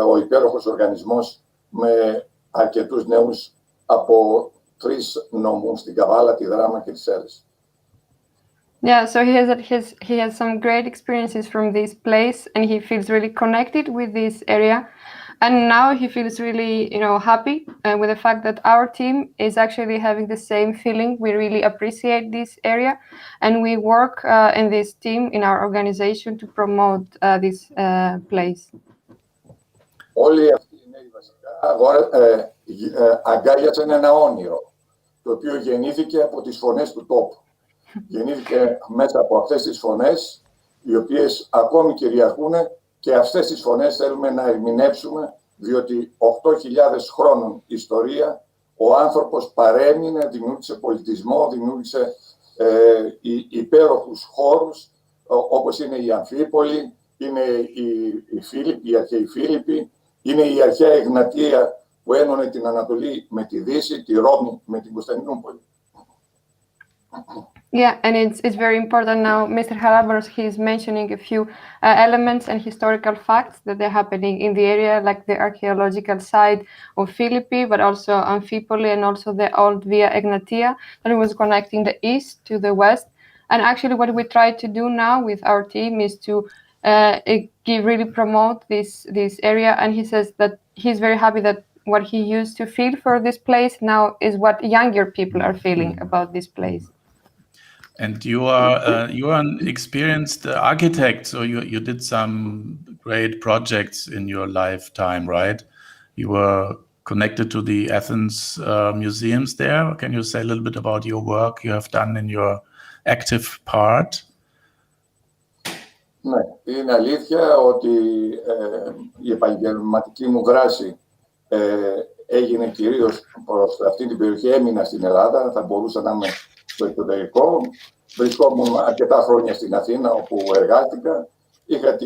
ο υπέροχος οργανισμός με αρκετούς νέους από 3 νομούς, την Καβάλα, τη Δράμα και τη Σέρες. Yeah, so he has some great experiences from this place, and he feels really connected with this area. And now he feels really, happy with the fact that our team is actually having the same feeling. We really appreciate this area, and we work in this team, in our organization, to promote this place. Όλοι αυτοί οι νέοι βασικά αγκάλιασαν ένα όνειρο, το οποίο γεννήθηκε από τις φωνές του τόπου. Γεννήθηκε μέσα από αυτές τις φωνές, οι οποίες ακόμη κυριαρχούν, και αυτές τις φωνές θέλουμε να ερμηνεύσουμε, διότι 8.000 χρόνων ιστορία ο άνθρωπος παρέμεινε, δημιούργησε πολιτισμό, δημιούργησε υπέροχους χώρους, όπως είναι η Αμφίπολη, είναι οι αρχαίοι Φίλιπποι, είναι η αρχαία Εγνατία που ένωνε την Ανατολή με τη Δύση, τη Ρώμη με την Κωνσταντινούπολη. Yeah, and it's very important now. Mr. Charalampos, he's mentioning a few elements and historical facts that are happening in the area, like the archaeological site of Philippi, but also Amphipoli, and also the old Via Egnatia that was connecting the east to the west. And actually what we try to do now with our team is to really promote this area. And he says that he's very happy that what he used to feel for this place now is what younger people are feeling about this place. And you are an experienced architect, so you did some great projects in your lifetime, right? You were connected to the Athens museums there. Can you say a little bit about your work you have done in your active part? Ναι, είναι αλήθεια ότι η επαγγελματική μου δράση έγινε κυρίως προς αυτή την περιοχή. Έμεινα στην Ελλάδα, θα μπορούσα να είμαι στο εξωτερικό. Βρισκόμουν αρκετά χρόνια στην Αθήνα, όπου εργάστηκα. Είχα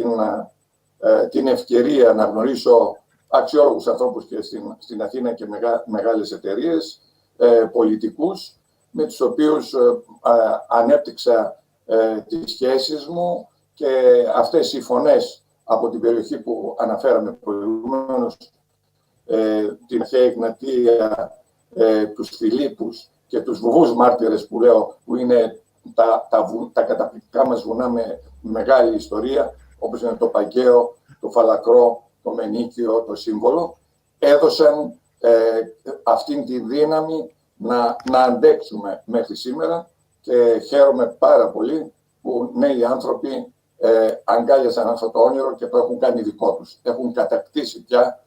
την ευκαιρία να γνωρίσω αξιόλογους ανθρώπους και στην Αθήνα και μεγάλες εταιρείες, πολιτικούς, με τους οποίους ανέπτυξα τις σχέσεις μου, και αυτές οι φωνές από την περιοχή που αναφέραμε προηγουμένως, την αρχαία Εγνατία, τους Φιλίππους και τους βουβούς μάρτυρες που λέω, που είναι τα καταπληκτικά μας βουνά με μεγάλη ιστορία, όπως είναι το Παγκαίο, το Φαλακρό, το Μενίκιο, το Σύμβολο, έδωσαν αυτήν τη δύναμη να αντέξουμε μέχρι σήμερα, και χαίρομαι πάρα πολύ που νέοι άνθρωποι αγκάλιασαν αυτό το όνειρο και το έχουν κάνει δικό τους. Έχουν κατακτήσει πια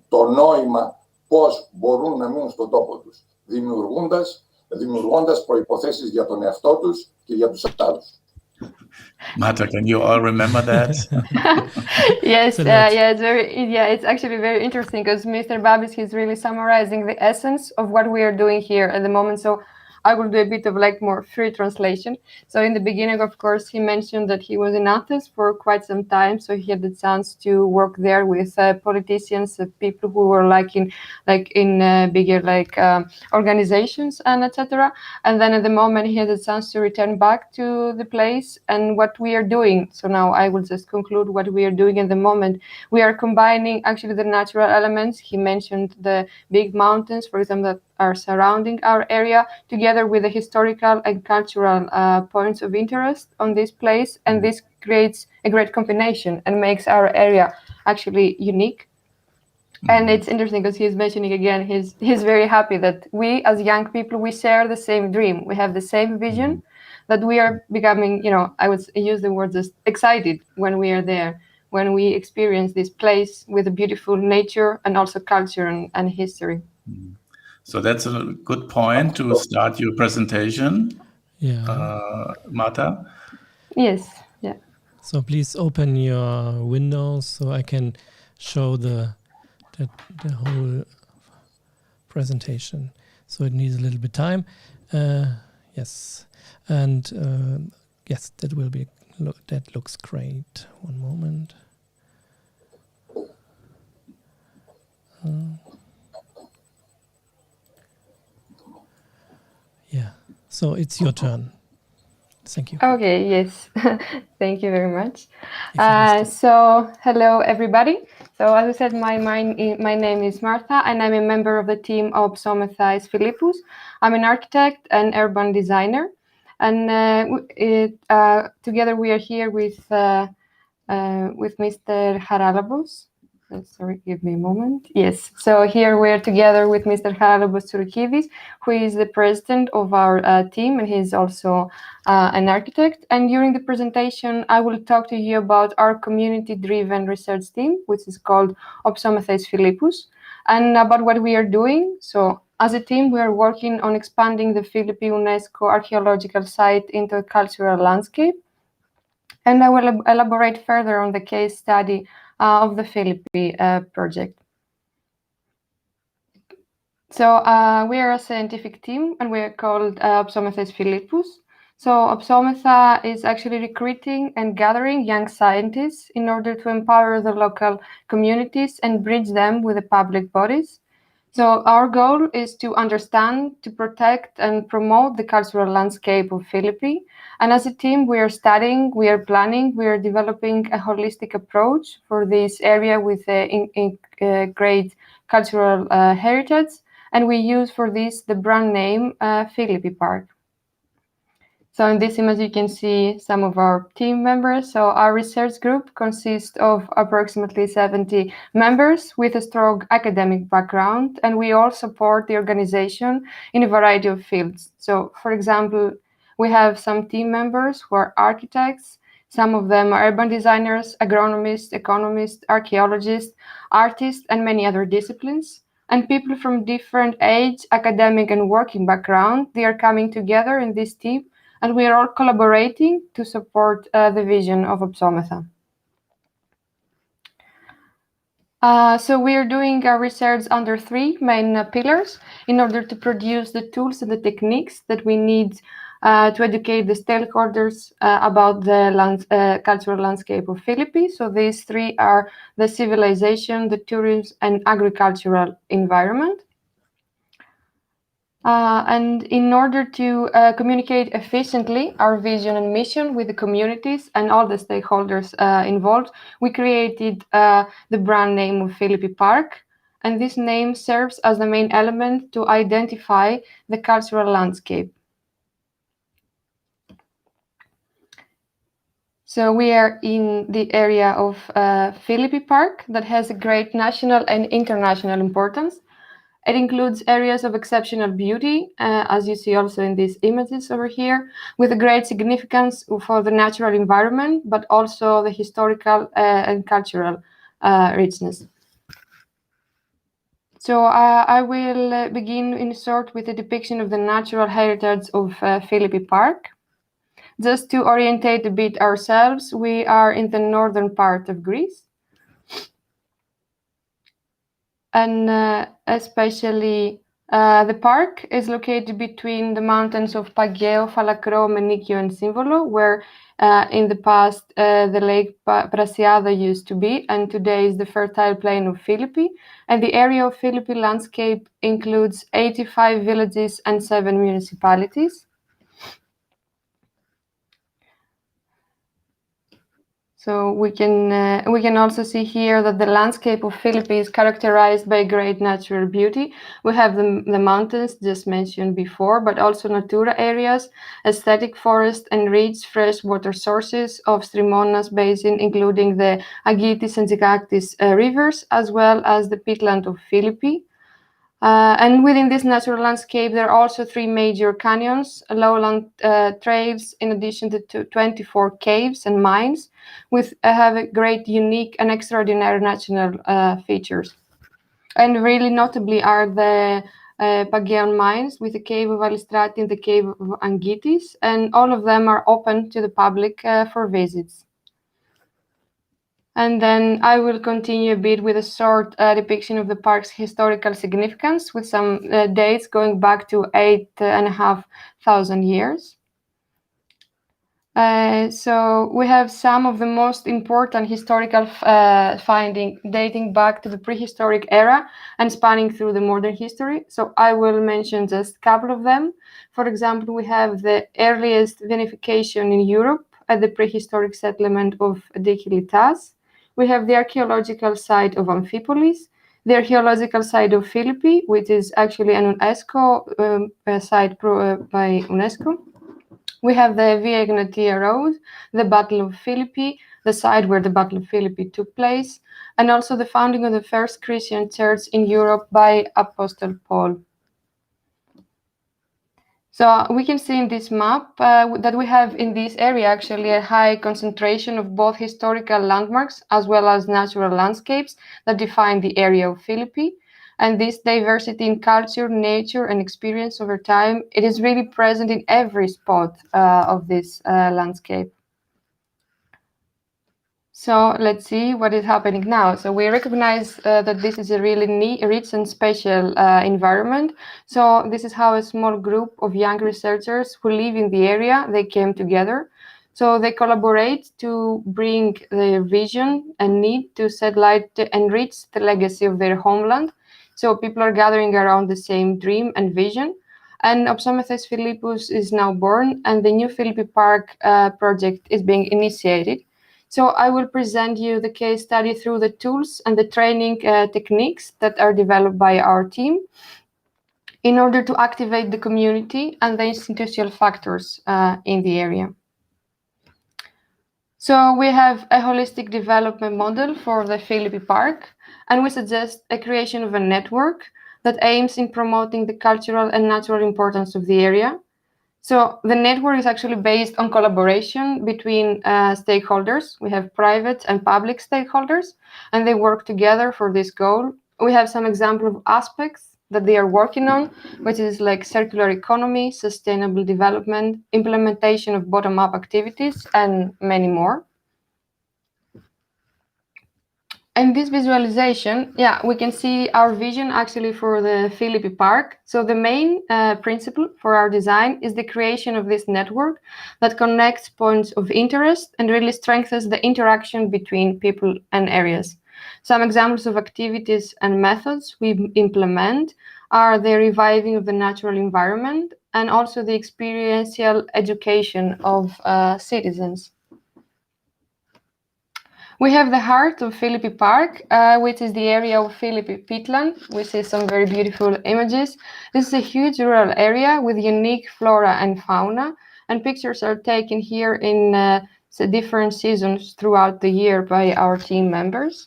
το νόημα πώς μπορούν να μείνουν στον τόπο τους, δημιουργώντας προϋποθέσεις για τον εαυτό τους και για τους άλλους. Marta, can you all remember that? Yes, it's actually very interesting, because Mr. Babis, he's really summarizing the essence of what we are doing here at the moment. So I will do a bit of more free translation. So in the beginning, of course, he mentioned that he was in Athens for quite some time. So he had the chance to work there with politicians, people who were in bigger organizations and etc. And then at the moment, he had the chance to return back to the place and what we are doing. So now I will just conclude what we are doing at the moment. We are combining actually the natural elements. He mentioned the big mountains, for example, that are surrounding our area, together with the historical and cultural points of interest on this place. And this creates a great combination and makes our area actually unique. And it's interesting because he's mentioning again, he's very happy that we as young people, we share the same dream. We have the same vision, that we are becoming, I would use the word just excited when we are there, when we experience this place with a beautiful nature and also culture and history. So that's a good point to start your presentation, Marta. Yes, yeah. So please open your windows so I can show the whole presentation. So it needs a little bit time. Yes, and yes, that looks great. One moment. Yeah, so it's your turn. Thank you. Okay, yes. Thank you very much. So hello, everybody. So as I said, my name is Martha, and I'm a member of the team of Oψόμεθα Philippus. I'm an architect and urban designer. And together we are here with Mr. Charalampos. Sorry, give me a moment. Yes, so here we're together with Mr. Charalampos Tsouroukidis, who is the president of our team, and he's also an architect. And during the presentation, I will talk to you about our community-driven research team, which is called Oψόμεθα Philippus, and about what we are doing. So as a team, we are working on expanding the Philippi UNESCO archaeological site into a cultural landscape. And I will elaborate further on the case study of the Philippi project. So we are a scientific team, and we are called Oψόμεθα Philippus. So Oψόμεθα is actually recruiting and gathering young scientists in order to empower the local communities and bridge them with the public bodies. So our goal is to understand, to protect, and promote the cultural landscape of Philippi. And as a team, we are studying, we are planning, we are developing a holistic approach for this area with a great cultural heritage. And we use for this the brand name Philippi Park. So in this image, you can see some of our team members. So our research group consists of approximately 70 members with a strong academic background, and we all support the organization in a variety of fields. So, for example, we have some team members who are architects. Some of them are urban designers, agronomists, economists, archaeologists, artists, and many other disciplines. And people from different age, academic, and working background, they are coming together in this team, and we are all collaborating to support the vision of Oψόμεθα. So we are doing our research under three main pillars in order to produce the tools and the techniques that we need to educate the stakeholders about the cultural landscape of Philippi. So these three are the civilization, the tourism, and agricultural environment. And in order to communicate efficiently our vision and mission with the communities and all the stakeholders involved, we created the brand name of Philippi Park. And this name serves as the main element to identify the cultural landscape. So we are in the area of Philippi Park that has a great national and international importance. It includes areas of exceptional beauty, as you see also in these images over here, with a great significance for the natural environment, but also the historical and cultural richness. So I will begin in short with a depiction of the natural heritage of Philippi Park. Just to orientate a bit ourselves, we are in the northern part of Greece. And especially the park is located between the mountains of Pageo, Falakro, Menikio, and Symbolo, where in the past the lake Prasiada used to be, and today is the fertile plain of Philippi. And the area of Philippi landscape includes 85 villages and 7 municipalities. So we can also see here that the landscape of Philippi is characterized by great natural beauty. We have the mountains just mentioned before, but also natura areas, aesthetic forest, and rich freshwater sources of Strimonas Basin, including the Agitis and Zikaktis rivers, as well as the peatland of Philippi. And within this natural landscape, there are also 3 major canyons, lowland trails, in addition to 24 caves and mines, with have a great, unique, and extraordinary natural features. And really notably are the Pageon mines, with the cave of Alistrati and the cave of Angitis, and all of them are open to the public for visits. And then I will continue a bit with a short depiction of the park's historical significance, with some dates going back to 8,500 years. So we have some of the most important historical findings dating back to the prehistoric era and spanning through the modern history. So I will mention just a couple of them. For example, we have the earliest vinification in Europe at the prehistoric settlement of Dikylitas. We have the archaeological site of Amphipolis, the archaeological site of Philippi, which is actually an UNESCO site by UNESCO. We have the Via Egnatia Road, the Battle of Philippi, the site where the Battle of Philippi took place, and also the founding of the first Christian church in Europe by Apostle Paul. So we can see in this map that we have in this area actually a high concentration of both historical landmarks as well as natural landscapes that define the area of Philippi. And this diversity in culture, nature, and experience over time, it is really present in every spot of this landscape. So let's see what is happening now. So we recognize that this is a really rich and special environment. So this is how a small group of young researchers who live in the area, they came together. So they collaborate to bring their vision and need to shed light to enrich the legacy of their homeland. So people are gathering around the same dream and vision. And Oψόμεθα Philippus is now born, and the new Philippi Park project is being initiated. So I will present you the case study through the tools and the training techniques that are developed by our team in order to activate the community and the institutional factors in the area. So we have a holistic development model for the Philippi Park, and we suggest a creation of a network that aims in promoting the cultural and natural importance of the area. So the network is actually based on collaboration between stakeholders. We have private and public stakeholders, and they work together for this goal. We have some example of aspects that they are working on, which is like circular economy, sustainable development, implementation of bottom-up activities, and many more. In this visualization, we can see our vision actually for the Philippi Park. So the main principle for our design is the creation of this network that connects points of interest and really strengthens the interaction between people and areas. Some examples of activities and methods we implement are the reviving of the natural environment and also the experiential education of citizens. We have the heart of Philippi Park, which is the area of Philippi peatland. We see some very beautiful images. This is a huge rural area with unique flora and fauna, and pictures are taken here in different seasons throughout the year by our team members.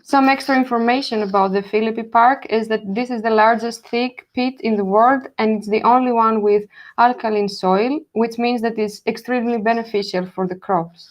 Some extra information about the Philippi Park is that this is the largest thick peat in the world, and it's the only one with alkaline soil, which means that it's extremely beneficial for the crops.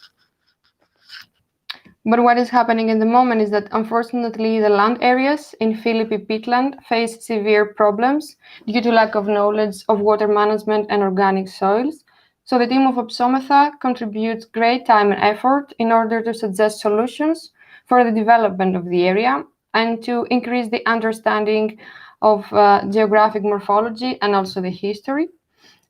But what is happening in the moment is that, unfortunately, the land areas in Philippi peatland face severe problems due to lack of knowledge of water management and organic soils. So the team of Oψόμεθα contributes great time and effort in order to suggest solutions for the development of the area and to increase the understanding of geographic morphology and also the history.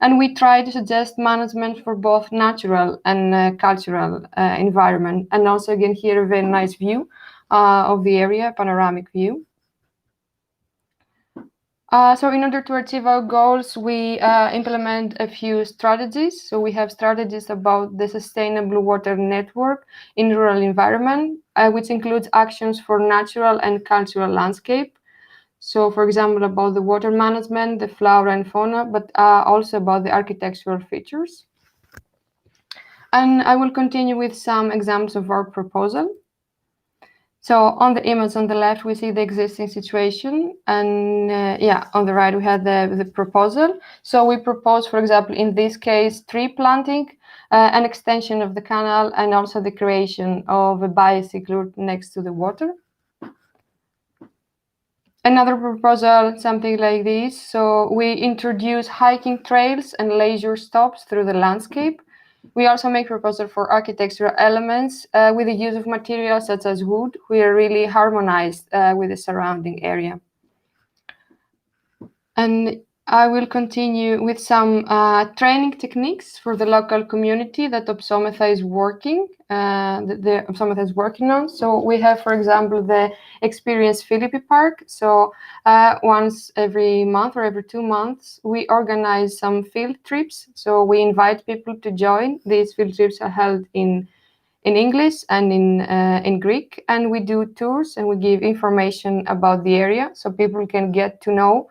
And we try to suggest management for both natural and cultural environment. And also, again, here a very nice view of the area, panoramic view. So in order to achieve our goals, we implement a few strategies. So we have strategies about the sustainable water network in rural environment, which includes actions for natural and cultural landscape. So, for example, about the water management, the flora and fauna, but also about the architectural features. And I will continue with some examples of our proposal. So on the image on the left, we see the existing situation, and on the right we have the proposal. So we propose, for example, in this case, tree planting, an extension of the canal, and also the creation of a bicycle route next to the water. Another proposal, something like this. So we introduce hiking trails and leisure stops through the landscape. We also make proposal for architectural elements with the use of materials such as wood. We are really harmonized with the surrounding area. And I will continue with some training techniques for the local community that Oψόμεθα is working. The Oψόμεθα is working on. So we have, for example, the Experience Philippi Park. So once every month or every 2 months, we organize some field trips. So we invite people to join. These field trips are held in English and in Greek, and we do tours and we give information about the area so people can get to know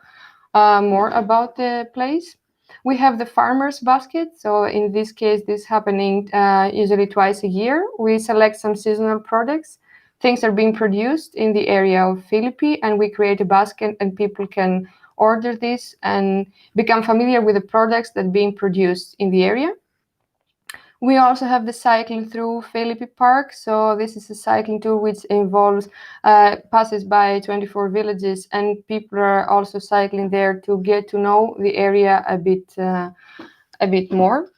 more about the place. We have the farmer's basket. So in this case, this is happening usually twice a year. We select some seasonal products. Things are being produced in the area of Philippi, and we create a basket, and people can order this and become familiar with the products that are being produced in the area. We also have the cycling through Philippi Park. So this is a cycling tour which involves passes by 24 villages, and people are also cycling there to get to know the area a bit more.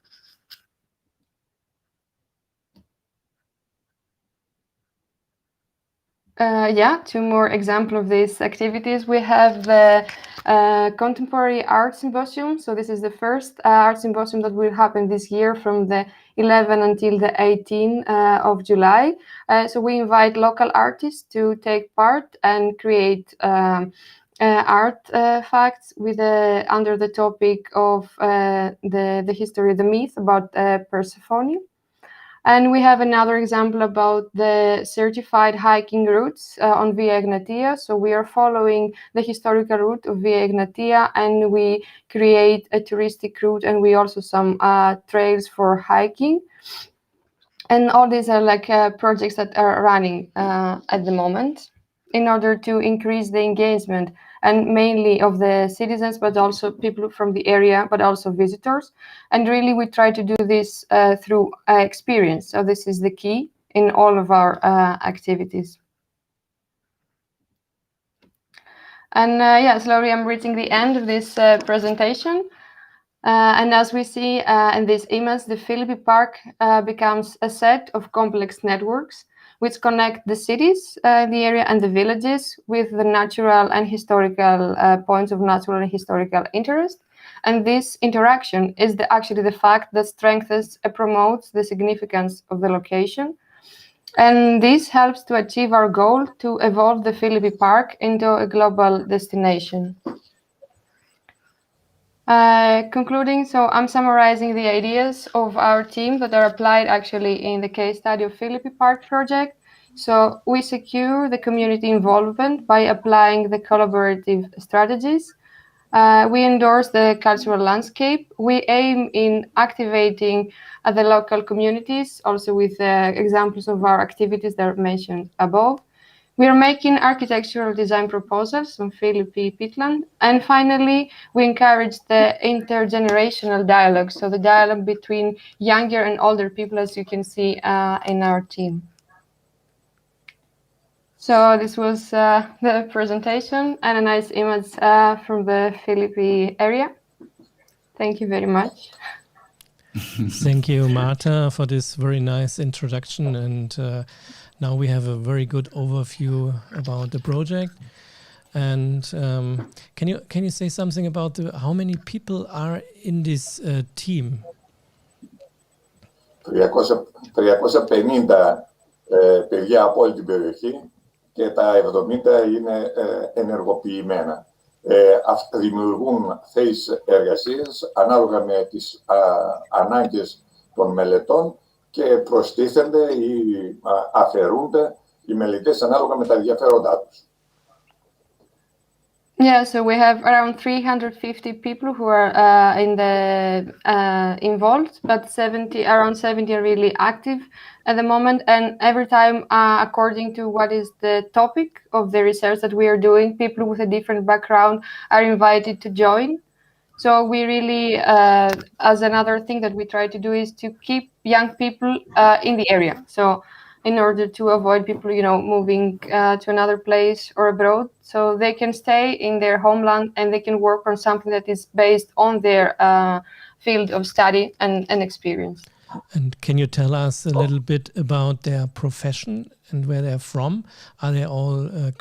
Two more examples of these activities. We have the Contemporary Art Symposium. So this is the first art symposium that will happen this year from the 11 until the 18 of July. So we invite local artists to take part and create artifacts with under the topic of the history, the myth about Persephone. And we have another example about the certified hiking routes on Via Egnatia. So we are following the historical route of Via Egnatia, and we create a touristic route, and we also some trails for hiking. And all these are like projects that are running at the moment in order to increase the engagement, and mainly of the citizens, but also people from the area, but also visitors. And really we try to do this through experience. So this is the key in all of our activities. And slowly I'm reaching the end of this presentation. And as we see in this image, the Philippi Park becomes a set of complex networks which connect the cities, the area, and the villages with the natural and historical points of natural and historical interest. And this interaction is actually the fact that strengthens and promotes the significance of the location. And this helps to achieve our goal to evolve the Philippi Park into a global destination. Concluding, so I'm summarizing the ideas of our team that are applied actually in the case study of Philippi Park project. So we secure the community involvement by applying the collaborative strategies. We endorse the cultural landscape. We aim in activating the local communities, also with examples of our activities that are mentioned above. We are making architectural design proposals on Philippi peatland. And finally, we encourage the intergenerational dialogue, so the dialogue between younger and older people, as you can see in our team. So this was the presentation and a nice image from the Philippi area. Thank you very much. Thank you, Marta, for this very nice introduction. And now we have a very good overview about the project. And can you say something about how many people are in this team? 350 παιδιά από όλη την περιοχή και τα 70 είναι ενεργοποιημένα. δημιουργούν θέσεις εργασίας ανάλογα με τις ανάγκες των μελετών και προστίθενται ή αφαιρούνται οι μελετές ανάλογα με τα ενδιαφέροντά τους. Yeah, so we have around 350 people who are involved, but around 70 are really active at the moment. And every time, according to what is the topic of the research that we are doing, people with a different background are invited to join. So we really, as another thing that we try to do is to keep young people in the area. So in order to avoid people, moving to another place or abroad, so they can stay in their homeland and they can work on something that is based on their field of study and experience. And can you tell us a little bit about their profession and where they're from? Are they all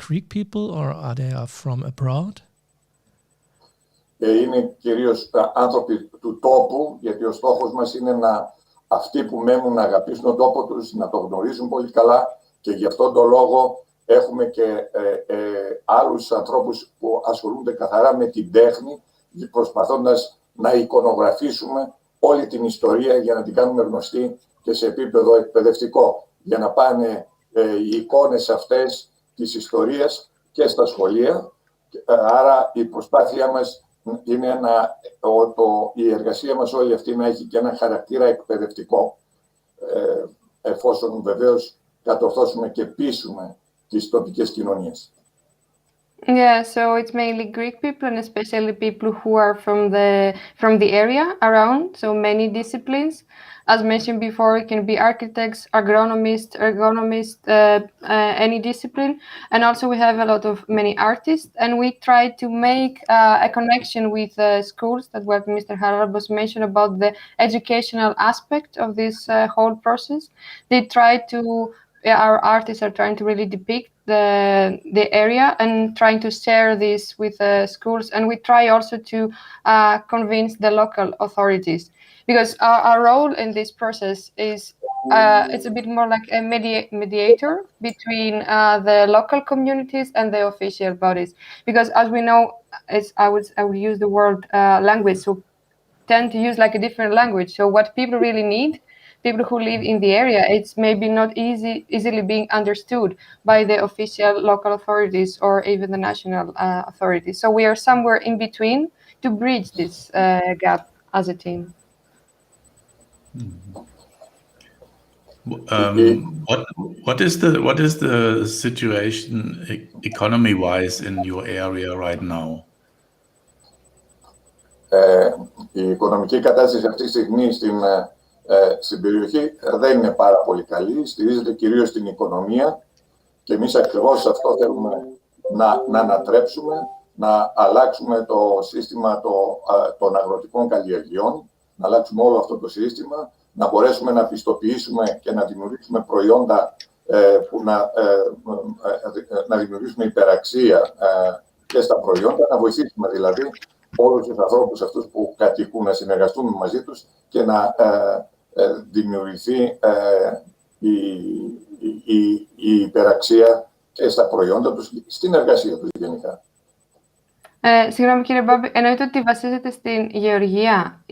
Greek people or are they from abroad? Είναι κυρίως άνθρωποι του τόπου, γιατί ο στόχος μας είναι αυτοί που μένουν να αγαπήσουν τον τόπο τους, να το γνωρίζουν πολύ καλά και γι' αυτόν τον λόγο έχουμε και άλλους ανθρώπους που ασχολούνται καθαρά με την τέχνη, προσπαθώντας να εικονογραφήσουμε όλη την ιστορία για να την κάνουμε γνωστή και σε επίπεδο εκπαιδευτικό, για να πάνε οι εικόνες αυτές της ιστορίας και στα σχολεία. Άρα η προσπάθειά μας είναι η εργασία μας όλη αυτή να έχει και ένα χαρακτήρα εκπαιδευτικό, εφόσον βεβαίως κατορθώσουμε και πείσουμε τις τοπικές κοινωνίες. Yeah, so it's mainly Greek people and especially people who are from the area around, so many disciplines. As mentioned before, it can be architects, agronomists, ergonomists, any discipline. And also we have a lot of many artists, and we try to make a connection with schools. That's what Mr. Charalampos mentioned about the educational aspect of this whole process. Our artists are trying to really depict the area and trying to share this with schools, and we try also to convince the local authorities, because our role in this process is it's a bit more like a mediator between the local communities and the official bodies, because as we know, I would use the word language, so tend to use like a different language. So what people really need, people who live in the area, it's maybe not easily being understood by the official local authorities or even the national authorities. So we are somewhere in between to bridge this gap as a team. What is the situation economy-wise in your area right now? Η οικονομική κατάσταση αυτή τη στιγμή στην περιοχή δεν είναι πάρα πολύ καλή, στηρίζεται κυρίως στην οικονομία και εμείς ακριβώς αυτό θέλουμε να ανατρέψουμε, να αλλάξουμε το σύστημα των αγροτικών καλλιεργειών, να αλλάξουμε όλο αυτό το σύστημα, να μπορέσουμε να πιστοποιήσουμε και να δημιουργήσουμε προϊόντα που να δημιουργήσουμε υπεραξία και στα προϊόντα, να βοηθήσουμε δηλαδή όλους τους ανθρώπους αυτούς που κατοικούν να συνεργαστούν μαζί τους και να δημιουργηθεί η υπεραξία και στα προϊόντα τους, στην εργασία τους γενικά. Συγγνώμη κύριε Μπάμπη, εννοείται ότι βασίζεται στην γεωργία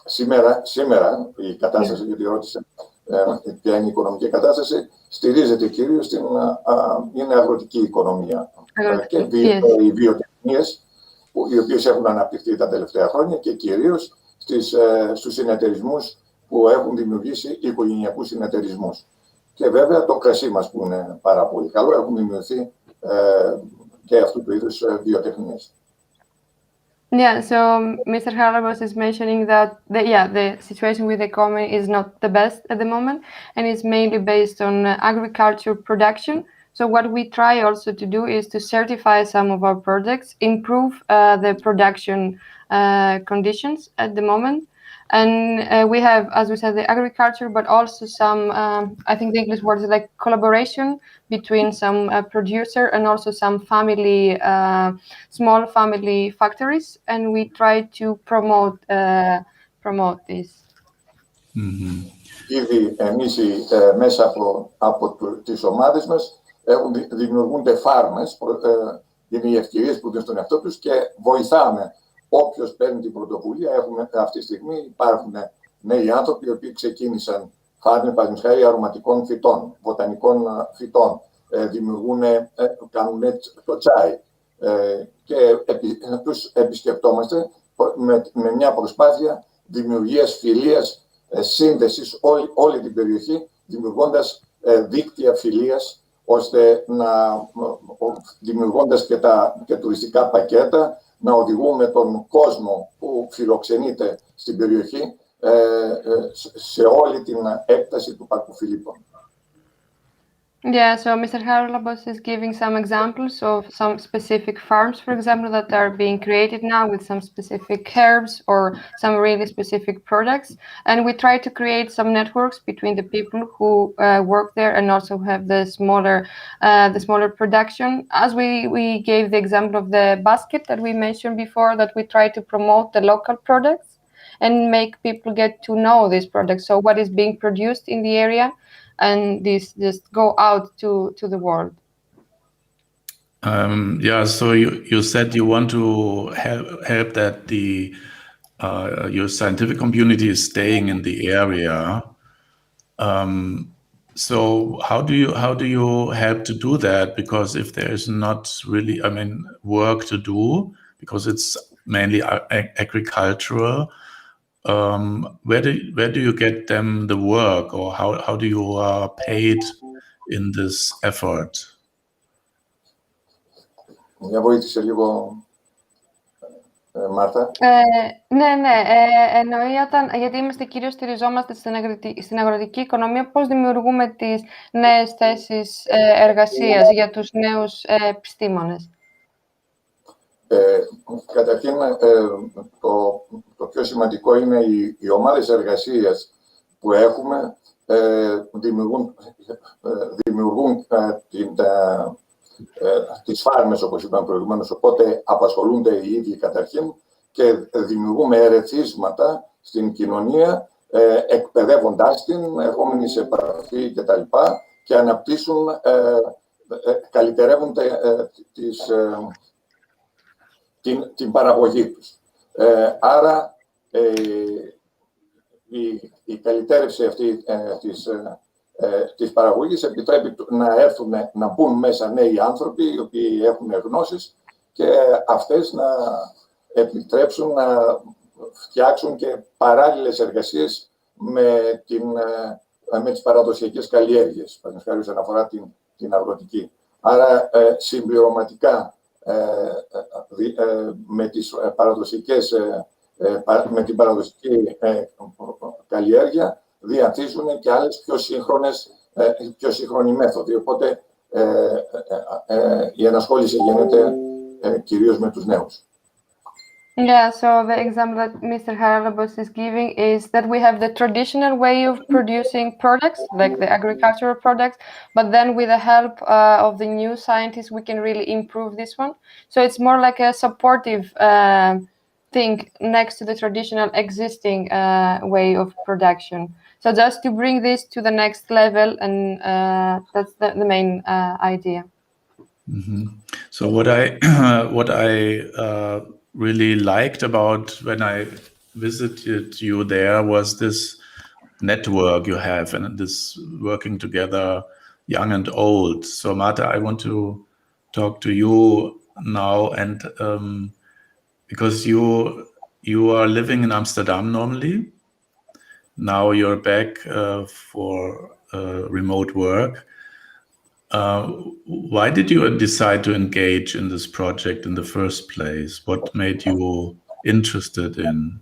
Σήμερα η κατάσταση, γιατί ρώτησε ποια είναι η οικονομική κατάσταση, στηρίζεται κυρίως είναι αγροτική οικονομία και οι βιοτεχνίες, οι οποίες έχουν αναπτυχθεί τα τελευταία χρόνια και κυρίως στους συνεταιρισμούς που έχουν δημιουργήσει οικογενειακούς συνεταιρισμούς. Και βέβαια το κρασί μας που είναι πάρα πολύ καλό, έχουν δημιουργηθεί και αυτού του είδους βιοτεχνίες. Yeah, so Mr. Charalampos is mentioning that the situation with the economy is not the best at the moment, and it's mainly based on agriculture production. So what we try also to do is to certify some of our projects, improve the production conditions at the moment. And we have, as we said, the agriculture, but also some, I think the English word is like collaboration between some producer and also some family, small family factories. And we try to promote this. Mm-hmm. Ήδη εμείς μέσα από τις ομάδες μας δημιουργούνται φάρμες είναι οι ευκαιρίες που δίνουν στον εαυτό τους και βοηθάμε όποιος παίρνει την πρωτοβουλία. Αυτή τη στιγμή υπάρχουν νέοι άνθρωποι οι οποίοι ξεκίνησαν φάρμες, παραδείγματος χάρη, αρωματικών φυτών, βοτανικών φυτών, κάνουν το τσάι και τους επισκεπτόμαστε με μια προσπάθεια δημιουργίας φιλίας, σύνδεσης όλη την περιοχή, δημιουργώντας δίκτυα φιλίας, ώστε δημιουργώντας και τουριστικά πακέτα, να οδηγούμε τον κόσμο που φιλοξενείται στην περιοχή σε όλη την έκταση του Πάρκου Φιλίππων. Yeah, so Mr. Charalampos is giving some examples of some specific farms, for example, that are being created now with some specific herbs or some really specific products. And we try to create some networks between the people who work there and also have the smaller production. As we gave the example of the basket that we mentioned before, that we try to promote the local products and make people get to know these products. So what is being produced in the area, and this just go out to the world. Yeah, so you said you want to help that your scientific community is staying in the area. So how do you help to do that? Because if there is not really, work to do, because it's mainly agricultural, where do you get them the work, or how do you are paid in this effort? Μια βοήθησε λίγο, Μάρθα. Ναι, εννοεί γιατί κυρίως στηριζόμαστε στην αγροτική οικονομία, πώς δημιουργούμε τις νέες θέσεις εργασίας για τους νέους επιστήμονες. Καταρχήν, το πιο σημαντικό είναι οι ομάδες εργασίας που έχουμε δημιουργούν τις φάρμες, όπως είπαμε προηγουμένως, οπότε απασχολούνται οι ίδιοι καταρχήν και δημιουργούμε ερεθίσματα στην κοινωνία, εκπαιδεύοντάς την, ερχόμενοι σε επαφή κτλ. Και αναπτύσσουν, καλυτερεύουν την παραγωγή τους. Άρα, η καλυτέρευση αυτή της παραγωγής επιτρέπει να έρθουν, να μπουν μέσα νέοι άνθρωποι, οι οποίοι έχουν γνώσεις και αυτές να επιτρέψουν να φτιάξουν και παράλληλες εργασίες με τις παραδοσιακές καλλιέργειες, παραδείγματος χάρη όσον αφορά την αγροτική. Άρα, συμπληρωματικά με την παραδοσιακή καλλιέργεια διαθίζουν και άλλες πιο σύγχρονοι μέθοδοι. Οπότε η ενασχόληση γίνεται κυρίως με τους νέους. Yeah, so the example that Mr. Charalampos is giving is that we have the traditional way of producing products, like the agricultural products, but then with the help of the new scientists, we can really improve this one. So it's more like a supportive thing next to the traditional existing way of production. So just to bring this to the next level, and that's the main idea. Mm-hmm. So what I really liked about when I visited you there was this network you have and this working together, young and old. So Marta, I want to talk to you now, and because you are living in Amsterdam normally. Now you're back for remote work. Why did you decide to engage in this project in the first place? What made you interested in?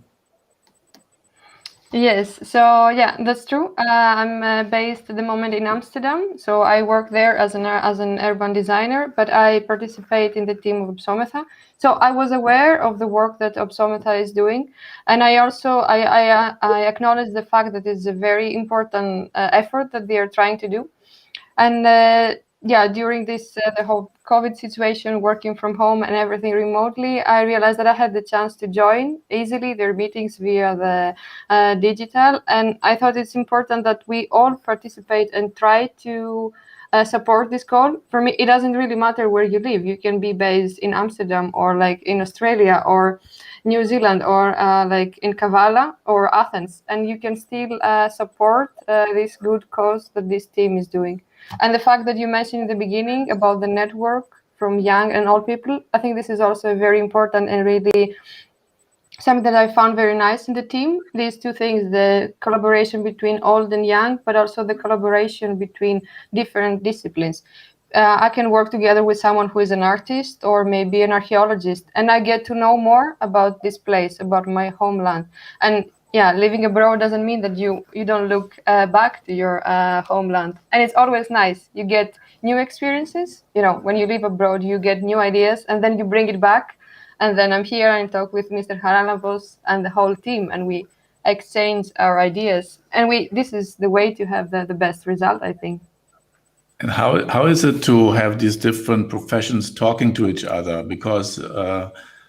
Yes, so yeah, that's true. I'm based at the moment in Amsterdam, so I work there as an urban designer, but I participate in the team of Oψόμεθα. So I was aware of the work that Oψόμεθα is doing, and I also I acknowledge the fact that it's a very important effort that they are trying to do. And yeah, during this the whole COVID situation, working from home and everything remotely, I realized that I had the chance to join easily their meetings via the digital, and I thought it's important that we all participate and try to support this call. For me, it doesn't really matter where you live. You can be based in Amsterdam or like in Australia or New Zealand or like in Kavala or Athens, and you can still support this good cause that this team is doing. And the fact that you mentioned in the beginning about the network from young and old people, I think this is also very important and really something that I found very nice in the team. These two things, the collaboration between old and young, but also the collaboration between different disciplines. I can work together with someone who is an artist or maybe an archaeologist, and I get to know more about this place, about my homeland. And yeah, living abroad doesn't mean that you don't look back to your homeland. And it's always nice. You get new experiences. You know, when you live abroad, you get new ideas, and then you bring it back. And then I'm here and talk with Mr. Charalampos and the whole team, and we exchange our ideas. And this is the way to have the best result, I think. And how is it to have these different professions talking to each other? Because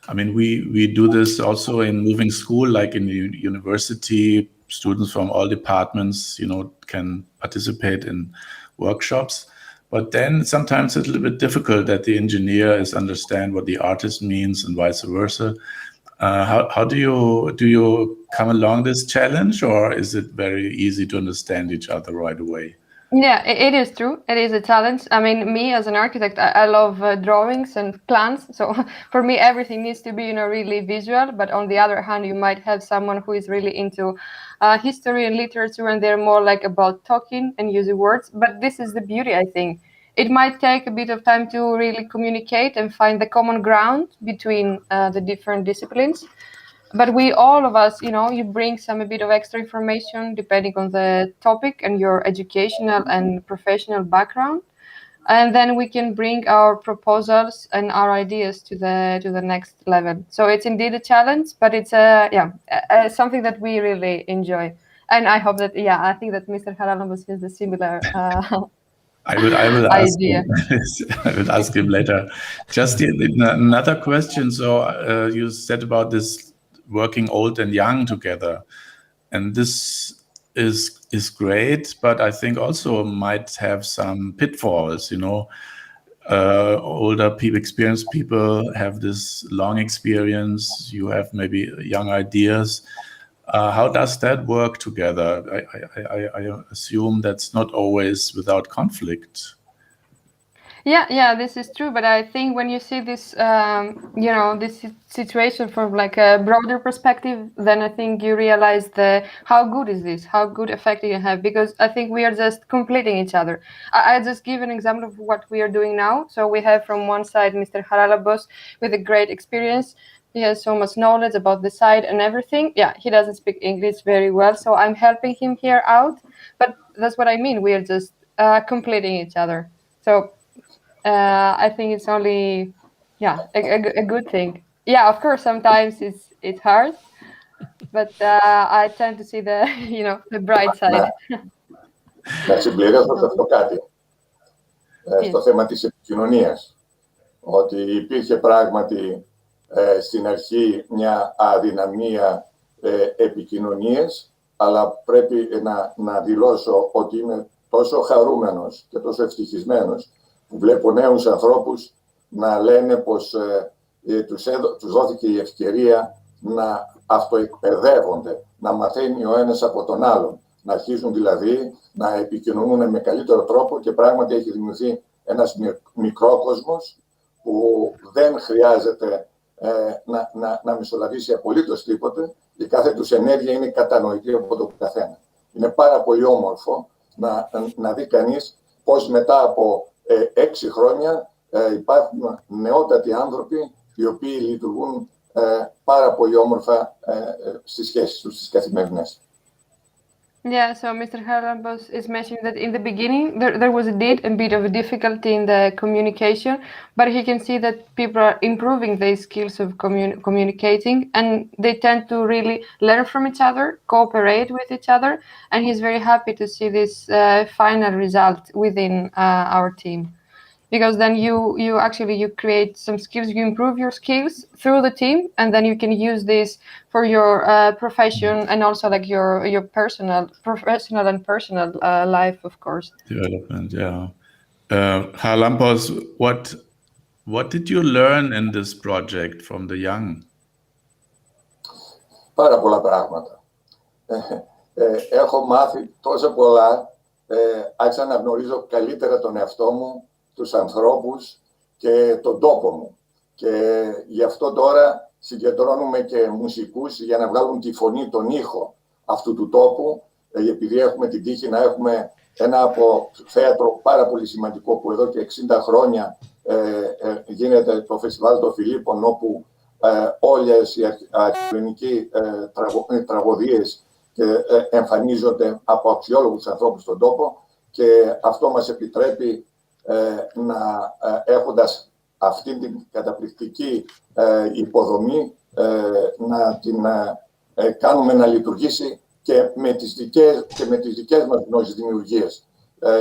I mean, we do this also in moving school, like in the university. Students from all departments, can participate in workshops. But then sometimes it's a little bit difficult that the engineer is understand what the artist means and vice versa. How do you come along this challenge, or is it very easy to understand each other right away? Yeah, it is true. It is a challenge. I mean, me as an architect, I love drawings and plans. So for me, everything needs to be, really visual. But on the other hand, you might have someone who is really into history and literature, and they're more like about talking and using words. But this is the beauty, I think. It might take a bit of time to really communicate and find the common ground between the different disciplines. But all of us, you bring a bit of extra information depending on the topic and your educational and professional background. And then we can bring our proposals and our ideas to the next level. So it's indeed a challenge, but it's something that we really enjoy. And I hope that, I think that Mr. Charalampos has a similar I will ask idea. him. I will ask him later. Just another question. So you said about this working old and young together, and this is great, but I think also might have some pitfalls. Older people, experienced people have this long experience. You have maybe young ideas. How does that work together? I assume that's not always without conflict. Yeah, this is true. But I think when you see this, this situation from like a broader perspective, then I think you realize how good is this, how good effect you have, because I think we are just completing each other. I just give an example of what we are doing now. So we have from one side Mr. Charalampos with a great experience. He has so much knowledge about the site and everything. Yeah, he doesn't speak English very well, so I'm helping him here out. But that's what I mean. We are just completing each other. So I think it's only, a good thing. Yeah, of course, sometimes it's hard, but I tend to see the bright side. Να συμπληρώσω σε αυτό κάτι. Στο θέμα της επικοινωνίας. Ότι υπήρχε πράγματι στην αρχή μια αδυναμία επικοινωνίες, αλλά πρέπει να δηλώσω ότι είμαι τόσο χαρούμενος και τόσο ευτυχισμένος που βλέπω νέους ανθρώπους να λένε πως τους δόθηκε η ευκαιρία να αυτοεκπαιδεύονται, να μαθαίνει ο ένας από τον άλλον, να αρχίζουν δηλαδή να επικοινωνούν με καλύτερο τρόπο και πράγματι έχει δημιουργηθεί ένας μικρόκοσμος που δεν χρειάζεται να μεσολαβήσει απολύτως τίποτε, η κάθε τους ενέργεια είναι κατανοητή από τον καθένα. Είναι πάρα πολύ όμορφο να δει κανείς πως μετά από 6 χρόνια υπάρχουν νεότατοι άνθρωποι οι οποίοι λειτουργούν πάρα πολύ όμορφα στις σχέσεις τους, στις καθημερινές. Yeah, so Mr. Charalampos is mentioning that in the beginning there was indeed a bit of a difficulty in the communication, but he can see that people are improving their skills of communicating, and they tend to really learn from each other, cooperate with each other, and he's very happy to see this final result within our team. Because then you create some skills, you improve your skills through the team, and then you can use this for your profession and also like your professional and personal life, of course. Development, yeah. Charalampos, what did you learn in this project from the young? Πάρα πολλά πράγματα. Έχω μάθει τόσα πολλά. Άρχισα να γνωρίζω καλύτερα τον εαυτό μου, τους ανθρώπους και τον τόπο μου. Και γι' αυτό τώρα συγκεντρώνουμε και μουσικούς για να βγάλουν τη φωνή, τον ήχο αυτού του τόπου, επειδή έχουμε την τύχη να έχουμε ένα θέατρο πάρα πολύ σημαντικό που εδώ και 60 χρόνια γίνεται το Φεστιβάλ των Φιλίππων, όπου όλες οι αρχαιολογικοί τραγωδίες εμφανίζονται από αξιόλογους ανθρώπους στον τόπο, και αυτό μας επιτρέπει να έχοντας αυτή την καταπληκτική υποδομή να την κάνουμε να λειτουργήσει και με τις δικές μας γνώσεις δημιουργίες,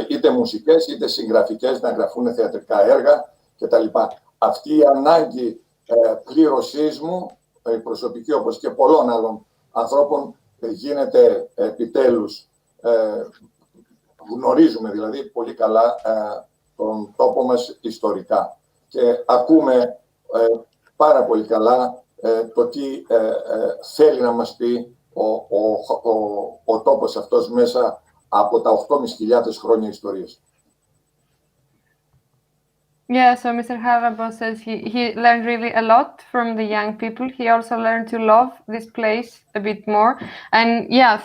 είτε μουσικές είτε συγγραφικές, να γραφούν θεατρικά έργα κτλ. Αυτή η ανάγκη πλήρωσής μου, η προσωπική όπως και πολλών άλλων ανθρώπων, γίνεται επιτέλους. Γνωρίζουμε δηλαδή πολύ καλά τον τόπο μας ιστορικά και ακούμε πάρα πολύ καλά το τι θέλει να μας πει ο τόπος αυτός μέσα από τα 8.500 χρόνια ιστορίας. Yeah, so Mr. Charalampos says he learned really a lot from the young people. He also learned to love this place a bit more. And yeah,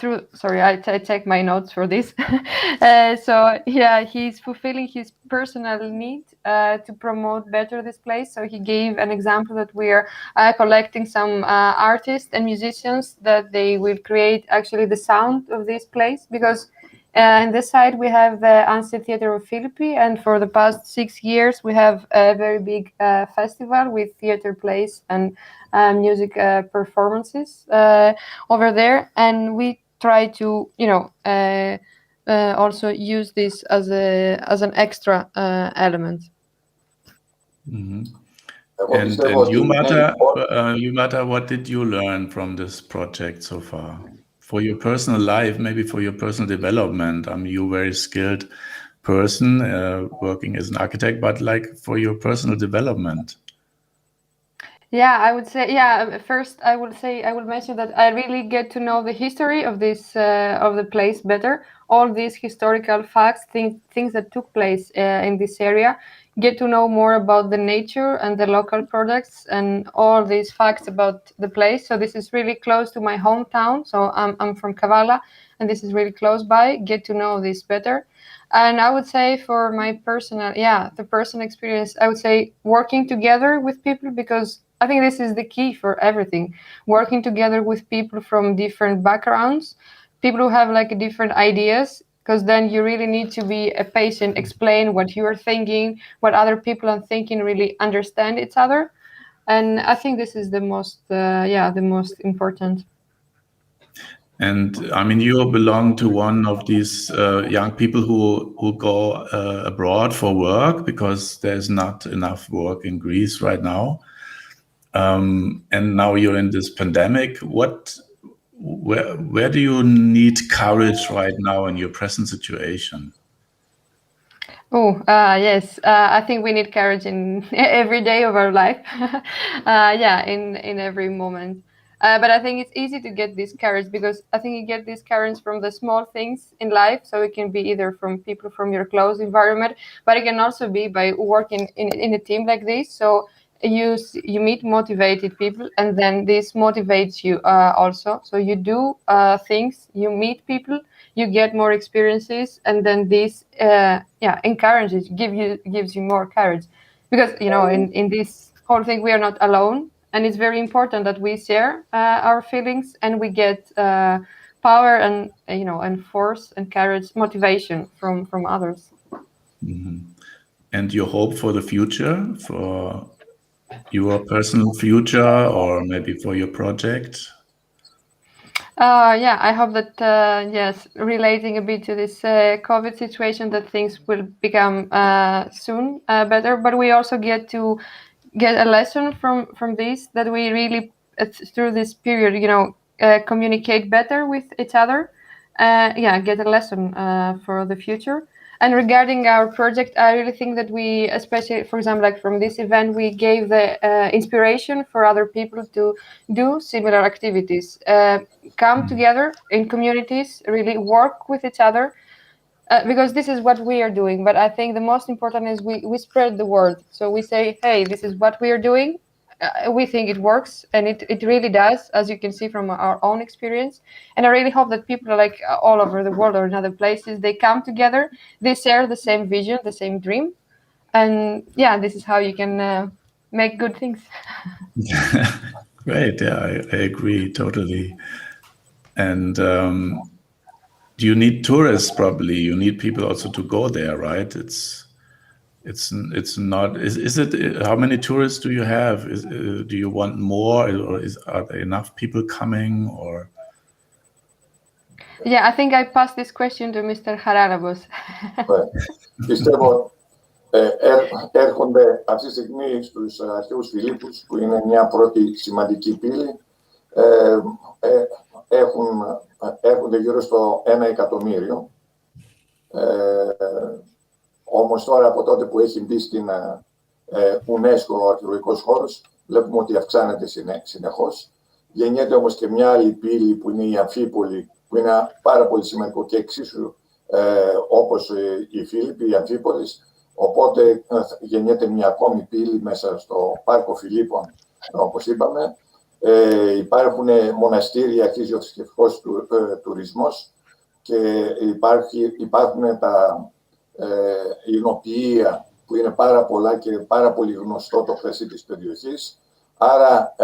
I take my notes for this. So yeah, he's fulfilling his personal need to promote better this place. So he gave an example that we are collecting some artists and musicians that they will create actually the sound of this place, because in this side we have the Amphitheater of Philippi, and for the past 6 years we have a very big festival with theater plays and music performances over there, and we try to also use this as an extra element. Mm-hmm. And you, Marta, what did you learn from this project so far? For your personal life, maybe for your personal development. I mean, you're a very skilled person working as an architect, but like for your personal development. Yeah, I would say, first I will mention that I really get to know the history of this of the place better. All these historical facts, things that took place in this area, get to know more about the nature and the local products and all these facts about the place. So this is really close to my hometown. So I'm from Kavala, and this is really close by. Get to know this better. And I would say for my the personal experience, I would say working together with people, because I think this is the key for everything. Working together with people from different backgrounds, people who have like different ideas, because then you really need to be a patient, explain what you are thinking, what other people are thinking, really understand each other. And I think this is the most important. And I mean, you belong to one of these young people who go abroad for work, because there's not enough work in Greece right now. And now you're in this pandemic. Where do you need courage right now in your present situation? Yes, I think we need courage in every day of our life. In every moment. But I think it's easy to get this courage, because I think you get this courage from the small things in life. So it can be either from people from your close environment, but it can also be by working in a team like this. So you meet motivated people, and then this motivates you also. So you do things, you meet people, you get more experiences, and then this encourages, gives you more courage, because in this whole thing we are not alone, and it's very important that we share our feelings, and we get power and force and courage, motivation from others. Mm-hmm. And your hope for the future, for your personal future, or maybe for your project? I hope that relating a bit to this COVID situation, that things will become soon better. But we also get a lesson from this, that we really through this period, communicate better with each other. Get a lesson for the future. And regarding our project, I really think that we, especially, for example, like from this event, we gave the inspiration for other people to do similar activities, come together in communities, really work with each other, because this is what we are doing. But I think the most important is we spread the word. So we say, hey, this is what we are doing. We think it works, and it really does, as you can see from our own experience. And I really hope that people like all over the world or in other places, they come together, they share the same vision, the same dream. And yeah, this is how you can make good things. Great. Yeah, I agree totally. And you need tourists probably. You need people also to go there, right? It's not. Is it? How many tourists do you have? Do you want more, or are there enough people coming? Or Yeah, I think I passed this question to Mr. Charalampos. Πιστεύω έρχονται αυτή τη στιγμή στους αρχαίους Φιλίππους, που είναι μια πρώτη σημαντική πύλη, έρχονται γύρω στο 1 εκατομμύριο. Όμως τώρα από τότε που έχει μπει στην UNESCO ο αρχαιολογικός χώρος, βλέπουμε ότι αυξάνεται συνεχώς. Γεννιέται όμως και μια άλλη πύλη που είναι η Αμφίπολη, που είναι πάρα πολύ σημαντικό και εξίσου όπως η Φίλιππη, η Αμφίπολης. Οπότε γεννιέται μια ακόμη πύλη μέσα στο πάρκο Φιλίππων, όπως είπαμε. Υπάρχουν μοναστήρια, αρχίζει ο θρησκευτικός τουρισμός και υπάρχουν τα εινοποιεία που είναι πάρα πολλά και πάρα πολύ γνωστό το χρυσί της περιοχής. Άρα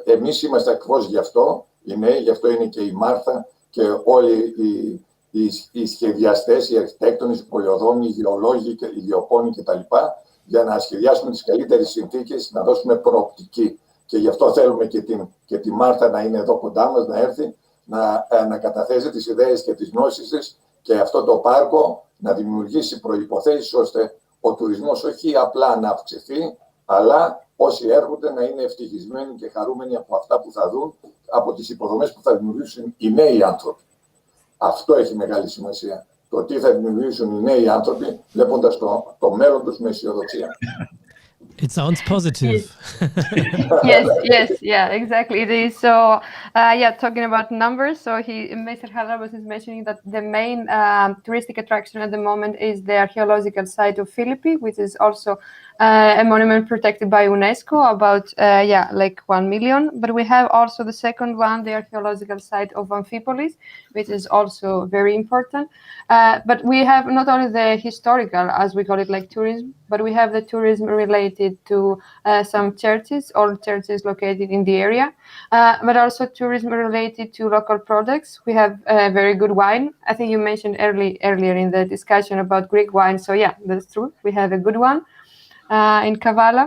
εμείς είμαστε ακριβώς γι' αυτό, οι νέοι, γι' αυτό είναι και η Μάρθα και όλοι οι σχεδιαστές, οι αρχιτέκτονες, οι πολεοδόμοι, οι γεωλόγοι, οι γεωπόνοι κτλ. Για να σχεδιάσουμε τις καλύτερες συνθήκες, να δώσουμε προοπτική. Και γι' αυτό θέλουμε και τη Μάρθα να είναι εδώ κοντά μας, να έρθει, να καταθέσει τις ιδέες και τις γνώσεις της και αυτό το πάρκο να δημιουργήσει προϋποθέσεις ώστε ο τουρισμός όχι απλά να αυξηθεί, αλλά όσοι έρχονται να είναι ευτυχισμένοι και χαρούμενοι από αυτά που θα δουν, από τις υποδομές που θα δημιουργήσουν οι νέοι άνθρωποι. Αυτό έχει μεγάλη σημασία. Το τι θα δημιουργήσουν οι νέοι άνθρωποι, βλέποντας το μέλλον τους με αισιοδοξία. It sounds positive. Yes, yeah, exactly. It is. So, yeah, talking about numbers. So, Mr. Charalampos is mentioning that the main touristic attraction at the moment is the archaeological site of Philippi, which is also a monument protected by UNESCO, about like 1 million. But we have also the second one, the archaeological site of Amphipolis, which is also very important. But we have not only the historical, as we call it, like tourism, but we have the tourism related to some churches, old churches located in the area, but also tourism related to local products. We have very good wine. I think you mentioned earlier in the discussion about Greek wine. So yeah, that's true. We have a good one in Kavala.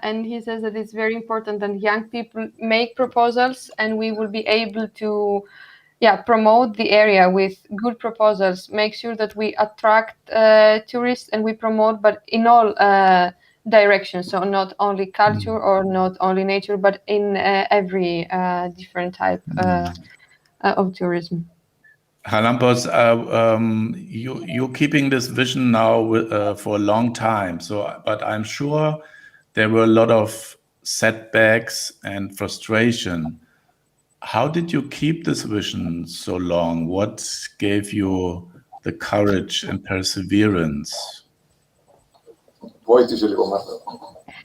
And he says that it's very important that young people make proposals and we will be able to promote the area with good proposals, make sure that we attract tourists and we promote, but in all directions. So not only culture or not only nature, but in every different type of tourism. Charalampos, you're keeping this vision now for a long time. But I'm sure there were a lot of setbacks and frustration. How did you keep this vision so long? What gave you the courage and perseverance? Βοήθησε λίγο, Μάρθα.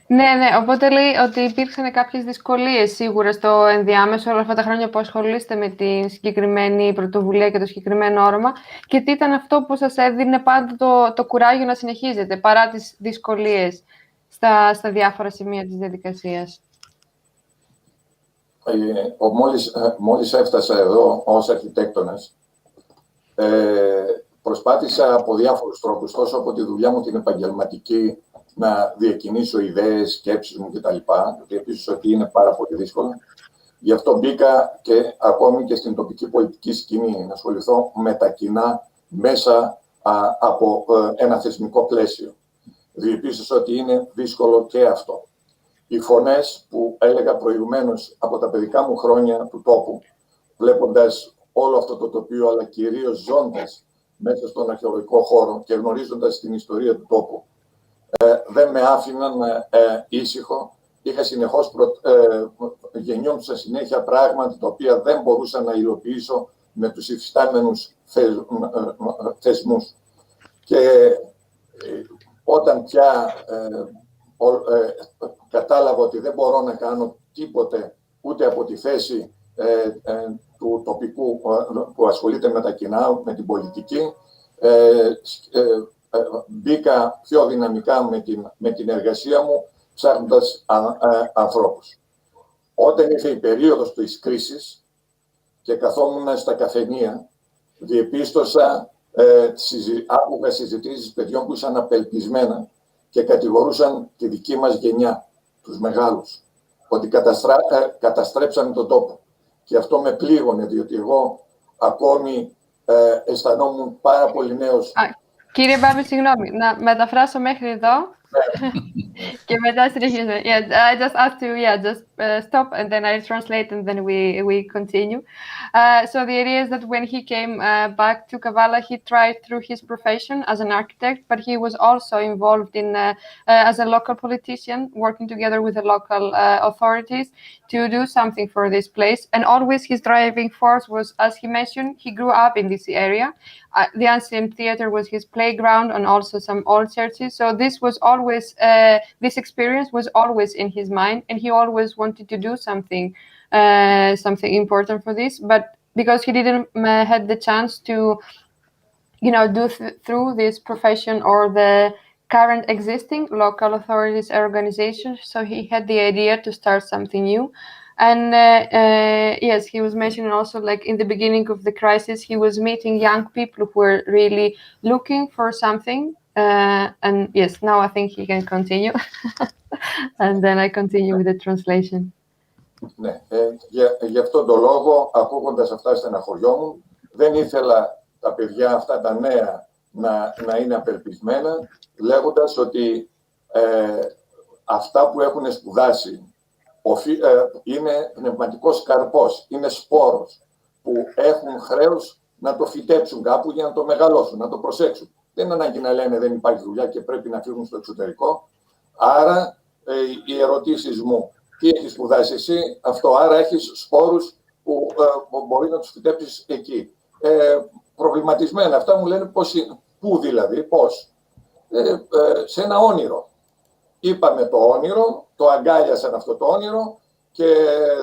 Ναι, οπότε λέει ότι υπήρξαν κάποιες δυσκολίες σίγουρα στο ενδιάμεσο όλα αυτά τα χρόνια που ασχολείστε με τη συγκεκριμένη πρωτοβουλία και το συγκεκριμένο όρομα και τι ήταν αυτό που σας έδινε πάντα το κουράγιο να συνεχίζετε παρά τις δυσκολίες στα διάφορα σημεία της διαδικασίας. Μόλις έφτασα εδώ ως αρχιτέκτονας, προσπάθησα από διάφορους τρόπους, τόσο από τη δουλειά μου την επαγγελματική, να διακινήσω ιδέες, σκέψεις μου κτλ. Και επίσης ότι είναι πάρα πολύ δύσκολο. Γι' αυτό μπήκα και ακόμη και στην τοπική πολιτική σκηνή, να ασχοληθώ με τα κοινά μέσα από ένα θεσμικό πλαίσιο. Διεπίστωσα ότι είναι δύσκολο και αυτό. Οι φωνές που έλεγα προηγουμένως από τα παιδικά μου χρόνια του τόπου, βλέποντας όλο αυτό το τοπίο, αλλά κυρίως ζώντας μέσα στον αρχαιολογικό χώρο και γνωρίζοντας την ιστορία του τόπου, δεν με άφηναν ήσυχο. Είχα συνεχώς γεννιόντουσα συνέχεια πράγματα τα οποία δεν μπορούσα να υλοποιήσω με τους υφιστάμενους θεσμούς. Και όταν πια κατάλαβα ότι δεν μπορώ να κάνω τίποτε ούτε από τη θέση του τοπικού που ασχολείται με τα κοινά, με την πολιτική, μπήκα πιο δυναμικά με την εργασία μου, ψάχνοντας ανθρώπους. Όταν ήρθε η περίοδος της κρίσης και καθόμουν στα καφενεία, διεπίστωσα, άκουγα συζητήσεις παιδιών που ήσαν απελπισμένα και κατηγορούσαν τη δική μας γενιά, τους μεγάλους, ότι καταστρέψαμε τον τόπο. Και αυτό με πλήγωνε, διότι εγώ ακόμη αισθανόμουν πάρα πολύ νέος. Κύριε Μπάμπη, συγγνώμη, να μεταφράσω μέχρι εδώ. Και μετά συνεχίζουμε. Yeah, I just asked you, just stop and then I translate and then we continue. So the idea is that when he came back to Kavala, he tried through his profession as an architect, but he was also involved in as a local politician, working together with the local authorities to do something for this place. And always his driving force was, as he mentioned, he grew up in this area. The Ancient Theatre was his playground and also some old churches. So this was always, this experience was always in his mind, and he always wanted to do something important for this. But because he didn't had the chance to, do through this profession or the current existing local authorities organizations, so he had the idea to start something new. And yes, he was mentioning also, like in the beginning of the crisis, he was meeting young people who were really looking for something. And yes, now I think he can continue. And then I continue with the translation. Ναι, γι' αυτόν τον λόγο, ακούγοντας αυτά στεναχωριόμουν, δεν ήθελα τα παιδιά αυτά τα νέα να είναι απελπισμένα, λέγοντας ότι αυτά που έχουν σπουδάσει είναι πνευματικός καρπός, είναι σπόρος που έχουν χρέος να το φυτέψουν κάπου για να το μεγαλώσουν, να το προσέξουν. Δεν είναι ανάγκη να λένε δεν υπάρχει δουλειά και πρέπει να φύγουν στο εξωτερικό. Άρα οι ερωτήσεις μου, τι έχεις σπουδάσει εσύ, αυτό, άρα έχεις σπόρους που μπορεί να τους φυτέψεις εκεί. Προβληματισμένα αυτά μου λένε πώς είναι, πού δηλαδή, πώς. Σε ένα όνειρο. Είπαμε το όνειρο, το αγκάλιασαν αυτό το όνειρο και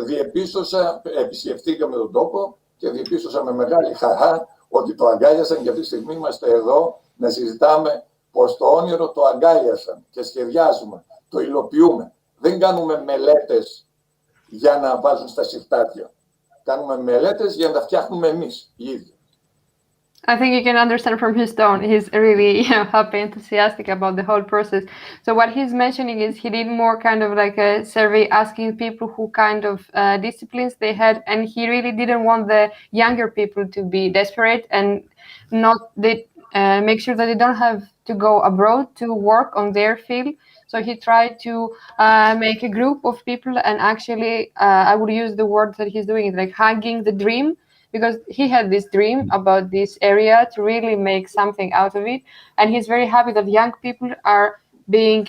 διεπίστωσα, επισκεφτήκαμε τον τόπο και διεπίστωσα με μεγάλη χαρά ότι το αγκάλιασαν και αυτή τη στιγμή είμαστε εδώ να συζητάμε πως το όνειρο το αγκάλιασαν και σχεδιάζουμε, το υλοποιούμε. Δεν κάνουμε μελέτες για να βάζουν στα συρτάρια. Κάνουμε μελέτες για να τα φτιάχνουμε εμείς οι ίδιοι. I think you can understand from his tone, he's really happy, enthusiastic about the whole process. So what he's mentioning is he did more kind of like a survey asking people who kind of disciplines they had, and he really didn't want the younger people to be desperate and not make sure that they don't have to go abroad to work on their field. So he tried to make a group of people, and actually I would use the word that he's doing, like hugging the dream, because he had this dream about this area to really make something out of it. And he's very happy that young people are being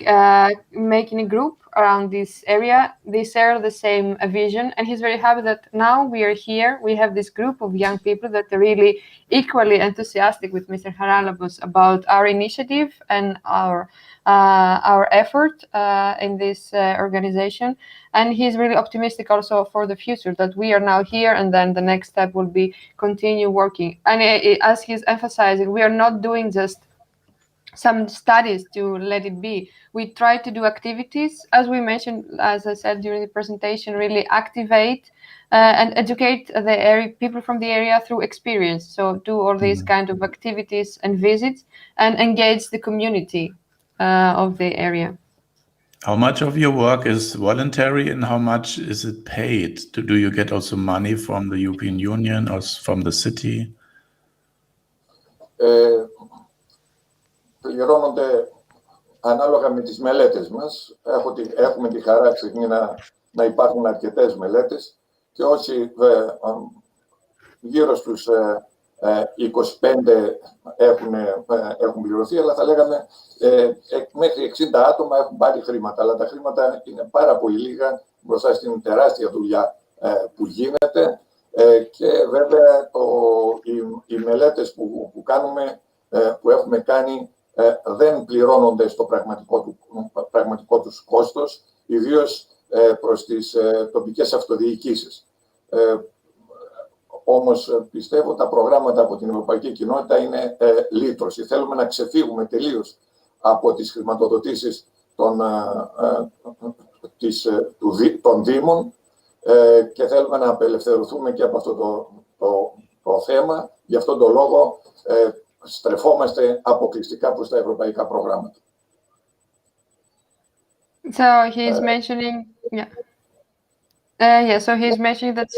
making a group around this area. They share the same vision, and he's very happy that now we are here. We have this group of young people that are really equally enthusiastic with Mr. Charalampos about our initiative and our effort in this organization. And he's really optimistic also for the future, that we are now here and then the next step will be continue working. And as he's emphasizing, we are not doing just some studies to let it be. We try to do activities, as we mentioned, as I said during the presentation, really activate and educate the area, people from the area through experience. So do all these kind of activities and visits and engage the community of the area. How much of your work is voluntary and how much is it paid? Do you get also money from the European Union or from the city? Πληρώνονται ανάλογα με τις μελέτες μας. Έχουμε τη χαρά να υπάρχουν αρκετές μελέτες και όσοι γύρω στους 25 έχουν πληρωθεί, αλλά θα λέγαμε μέχρι 60 άτομα έχουν πάρει χρήματα. Αλλά τα χρήματα είναι πάρα πολύ λίγα μπροστά στην τεράστια δουλειά που γίνεται. Και βέβαια οι μελέτες που κάνουμε, που έχουμε κάνει, δεν πληρώνονται στο πραγματικό τους κόστος, ιδίως προς τις τοπικές αυτοδιοικήσεις. Όμως πιστεύω τα προγράμματα από την Ευρωπαϊκή Κοινότητα είναι λύτρωση. Θέλουμε να ξεφύγουμε τελείως από τις χρηματοδοτήσεις των Δήμων και θέλουμε να απελευθερωθούμε και από αυτό το θέμα. Γι' αυτόν τον λόγο στρεφόμαστε αποκλειστικά προς τα ευρωπαϊκά προγράμματα. So he's mentioning, so he's mentioning that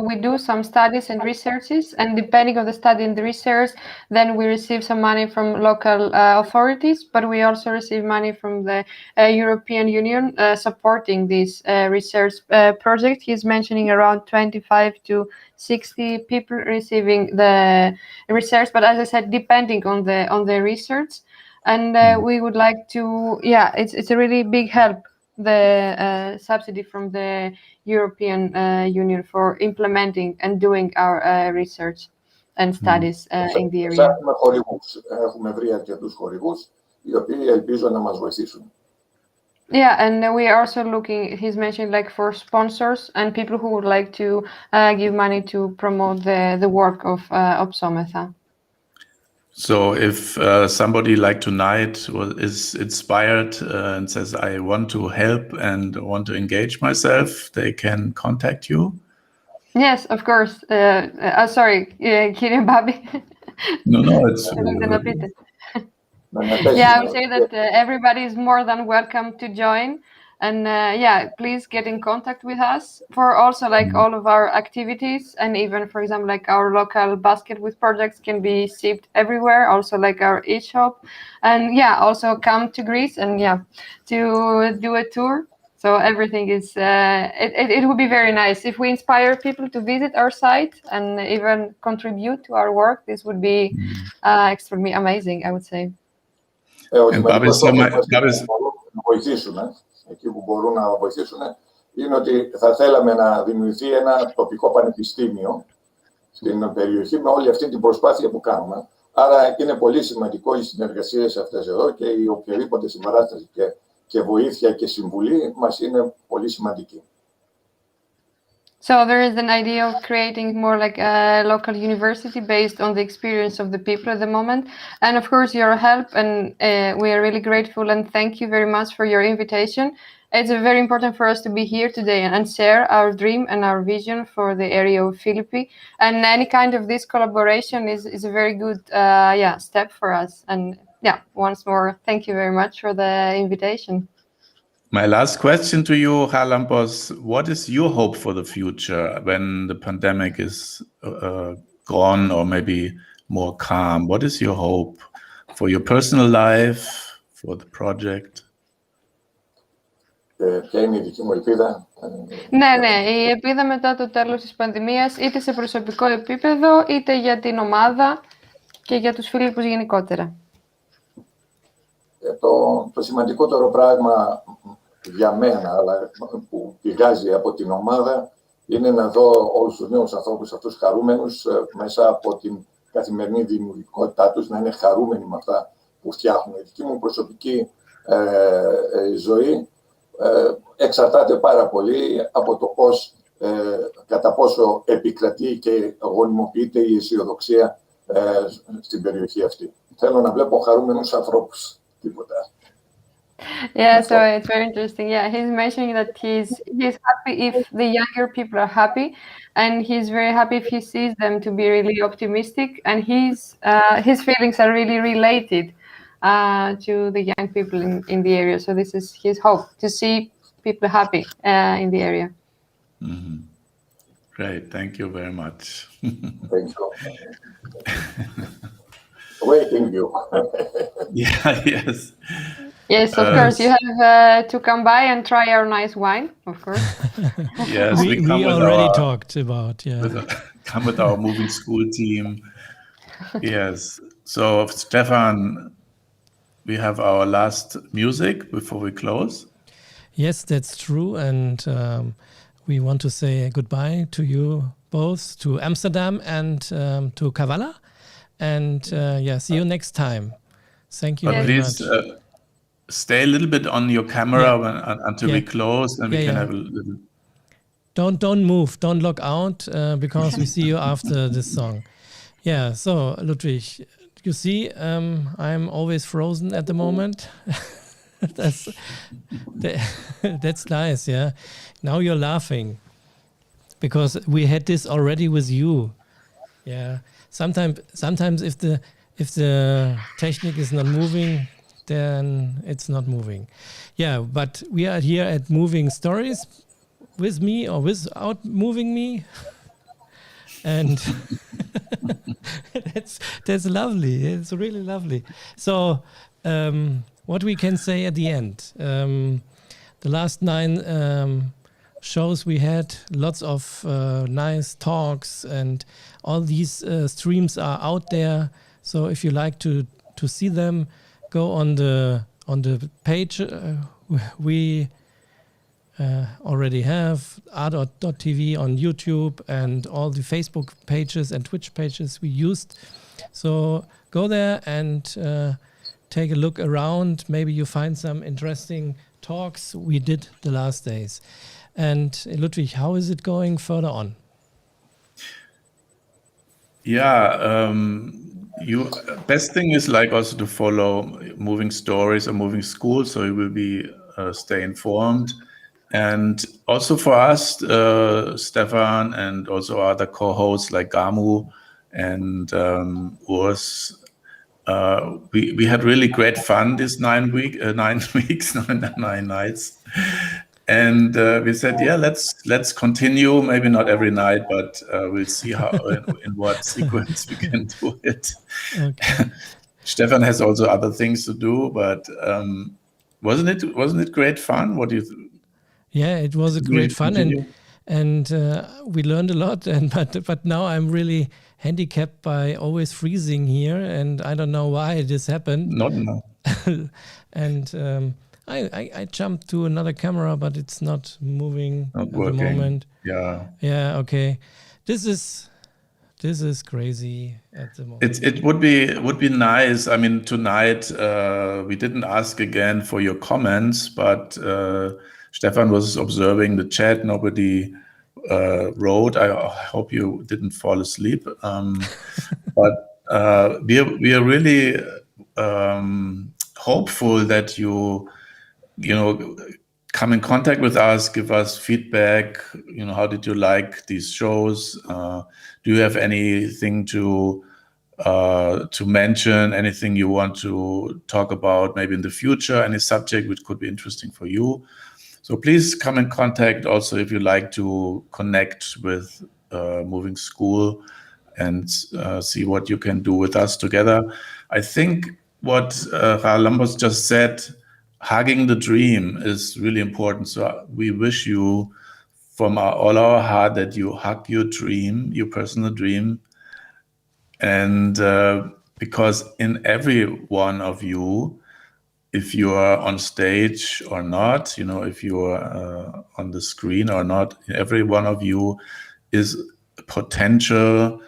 we do some studies and researches, and depending on the study and the research, then we receive some money from local authorities, but we also receive money from the European Union supporting this research project. He's mentioning around 25 to 60 people receiving the research, but as I said, depending on the research. And we would like to, it's a really big help, the subsidy from the European Union for implementing and doing our research and studies in the area. Έχουμε βρει αρκετούς χορηγούς, οι οποίοι ελπίζω να μας βοηθήσουν. Yeah, and we are also looking, he's mentioning like for sponsors and people who would like to give money to promote the work of Οψόμεθα. So if somebody like tonight is inspired and says, I want to help and want to engage myself, they can contact you? Yes, of course. Sorry, κύριε Μπάμπη. No, it's... Yeah, I would say that everybody is more than welcome to join. And please get in contact with us for also like all of our activities, and even, for example, like our local basket with projects can be shipped everywhere. Also like our e-shop, and also come to Greece and to do a tour. So everything is it would be very nice if we inspire people to visit our site and even contribute to our work. This would be extremely amazing, I would say. Εκεί που μπορούν να βοηθήσουν, είναι ότι θα θέλαμε να δημιουργηθεί ένα τοπικό πανεπιστήμιο στην περιοχή με όλη αυτή την προσπάθεια που κάνουμε. Άρα είναι πολύ σημαντικό οι συνεργασίες αυτές εδώ και η οποιαδήποτε συμπαράσταση και βοήθεια και συμβουλή μας είναι πολύ σημαντική. So there is an idea of creating more like a local university based on the experience of the people at the moment. And of course, your help, and we are really grateful and thank you very much for your invitation. It's very important for us to be here today and share our dream and our vision for the area of Philippi. And any kind of this collaboration is a very good step for us. And once more, thank you very much for the invitation. My last question to you, Charalampos, what is your hope for the future when the pandemic is gone or maybe more calm? What is your hope for your personal life, for the project? Ποια είναι η δική μου ελπίδα? Ναι, η ελπίδα μετά το τέλος της πανδημίας, είτε σε προσωπικό επίπεδο, είτε για την ομάδα και για τους Φίλιππους γενικότερα. Το σημαντικότερο πράγμα για μένα, αλλά που πηγάζει από την ομάδα, είναι να δω όλους τους νέους ανθρώπους αυτούς χαρούμενους μέσα από την καθημερινή δημιουργικότητά τους, να είναι χαρούμενοι με αυτά που φτιάχνουν. Η δική μου προσωπική ζωή εξαρτάται πάρα πολύ από το κατά πόσο επικρατεί και γονιμοποιείται η αισιοδοξία στην περιοχή αυτή. Θέλω να βλέπω χαρούμενους ανθρώπους. Yeah, so it's very interesting. Yeah, he's mentioning that he's happy if the younger people are happy, and he's very happy if he sees them to be really optimistic, and his feelings are really related to the young people in the area. So this is his hope, to see people happy in the area. Mm-hmm. Great, thank you very much. Thank you. Waiting you. Yes. Yes, of course. You have to come by and try our nice wine, of course. Yes, we already talked about, come with our moving school team. Yes. So, Stefan, we have our last music before we close. Yes, that's true. And we want to say goodbye to you both, to Amsterdam and to Kavala. And see you next time. Thank you But very please much. stay a little bit on your camera until we close, and we can have a little. Don't move, don't log out, because we see you after this song. Yeah, so Ludwig, you see, I'm always frozen at the moment. that's nice, yeah. Now you're laughing because we had this already with you. Yeah, sometimes if the technique is not moving, then it's not moving. Yeah, but we are here at Moving Stories. With me or without moving me, and that's lovely. It's really lovely. So, what we can say at the end? The last 9 shows we had lots of nice talks, and all these streams are out there. So if you like to see them, go on the page we already have, artort.tv on YouTube, and all the Facebook pages and Twitch pages we used. So go there and take a look around. Maybe you find some interesting talks we did the last days. And Ludwig, how is it going further on? Yeah, best thing is like also to follow Moving Stories or Moving School, so you will be stay informed. And also for us, Stefan, and also other co-hosts like Gamu and Urs, we had really great fun this 9 weeks, 9 nights. And we said, yeah, let's continue. Maybe not every night, but we'll see how in what sequence we can do it. Okay. Stefan has also other things to do, but wasn't it great fun? What do you? Yeah, it was a great fun, and we learned a lot. But now I'm really handicapped by always freezing here, and I don't know why this happened. Not now. And I jumped to another camera, but it's not moving at the moment. Yeah. Yeah. Okay. This is crazy at the moment. It would be nice. I mean, tonight we didn't ask again for your comments, but Stefan was observing the chat. Nobody wrote. I hope you didn't fall asleep. But we are really hopeful that you come in contact with us, give us feedback. How did you like these shows? Do you have anything to mention? Anything you want to talk about? Maybe in the future, any subject which could be interesting for you. So please come in contact. Also, if you like to connect with Moving School and see what you can do with us together. I think what Charalampos just said, hugging the dream, is really important. So we wish you from all our heart that you hug your dream, your personal dream. And because in every one of you, if you are on stage or not, if you are on the screen or not, every one of you is potential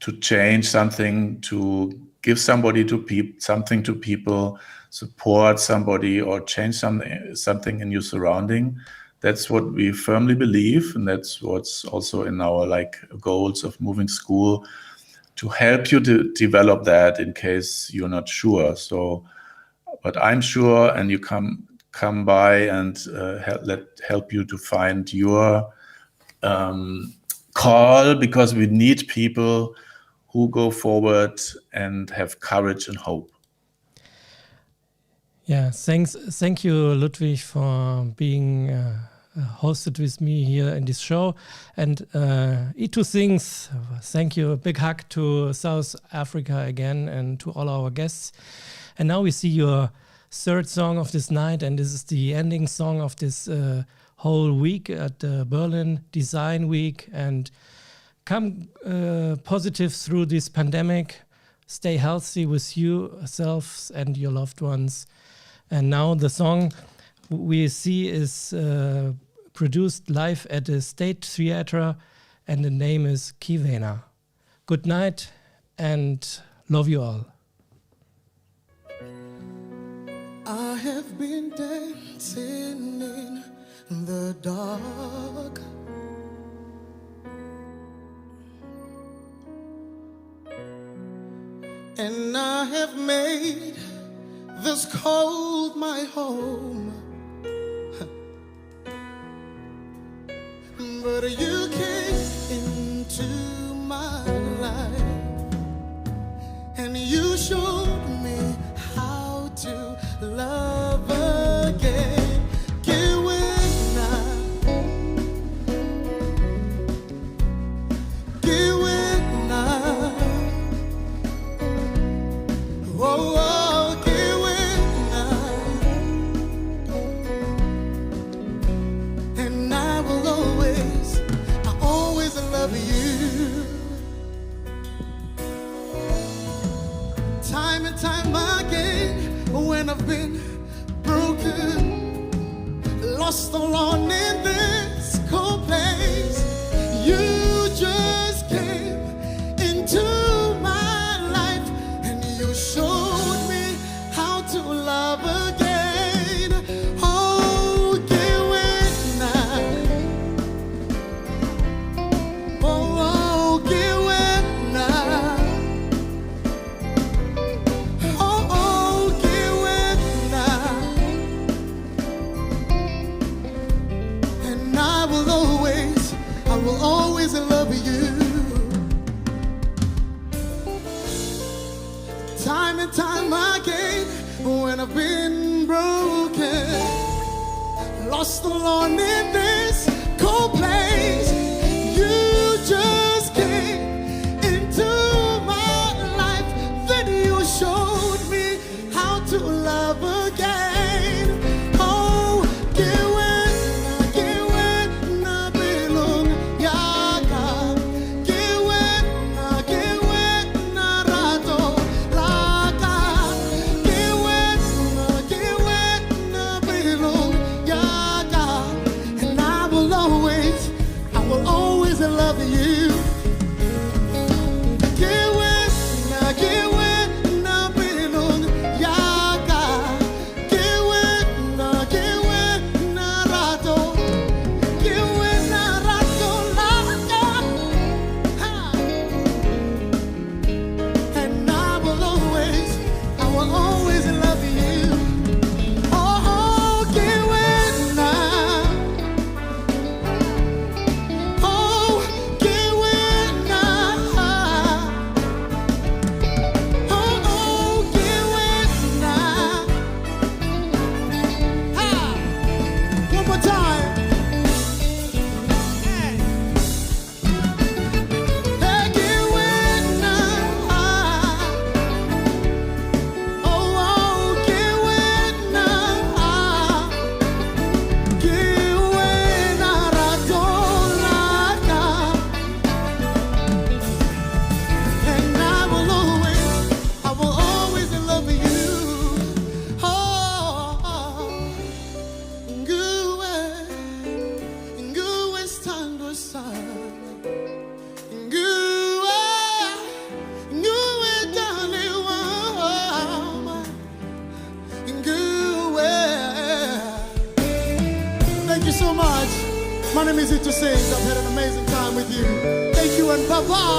to change something, to give something to people, support somebody, or change something in your surrounding. That's what we firmly believe, and that's what's also in our goals of Moving School, to help you to develop that in case you're not sure. So, but I'm sure, and you come by and help you to find your call, because we need people who go forward and have courage and hope. Yeah, thank you, Ludwig, for being hosted with me here in this show. And ItuSings, thank you. A big hug to South Africa again, and to all our guests. And now we see your third song of this night, and this is the ending song of this whole week at the Berlin Design Week. And come positive through this pandemic. Stay healthy with yourselves and your loved ones. And now the song we see is produced live at the State Theatre, and the name is Kivena. Good night and love you all. I have been dancing in the dark. And I have made this cold my home. But you came into my life, and you showed me how to love again. Kivena, Kivena, oh, oh, Kivena, and I will always love you. Time and time again, when I've been broken, lost alone in this cold place, you just came into my life, and you showed me how to love again. Oh, Kivena, oh, Kivena, oh, Kivena, and I will always love you. Time and time again, when I've been broken, lost alone in this cold place, you just came into my life. Then you showed me how to love again. Oh, Kivena, Kivena, belong yaka. Kivena, Kivena, rato laka. Kivena, Kivena, belong yaka. And I will always love you. Kivena, Kivena, belong yaka. Kivena, Kivena, rato. Kivena, rato laka. Ha. And I will always love you. Oh, Kivena. Oh, Kivena. Oh, Kivena. Ha. One more time. Hey, Kivena. Oh, Kivena. Kivena, ratolaka. And I will always love you. Oh, nguwe stando sana. Nguwe dale wama. Nguwe. Thank you so much. My name is ItuSings. I've had an amazing time with you. Thank you and bye-bye.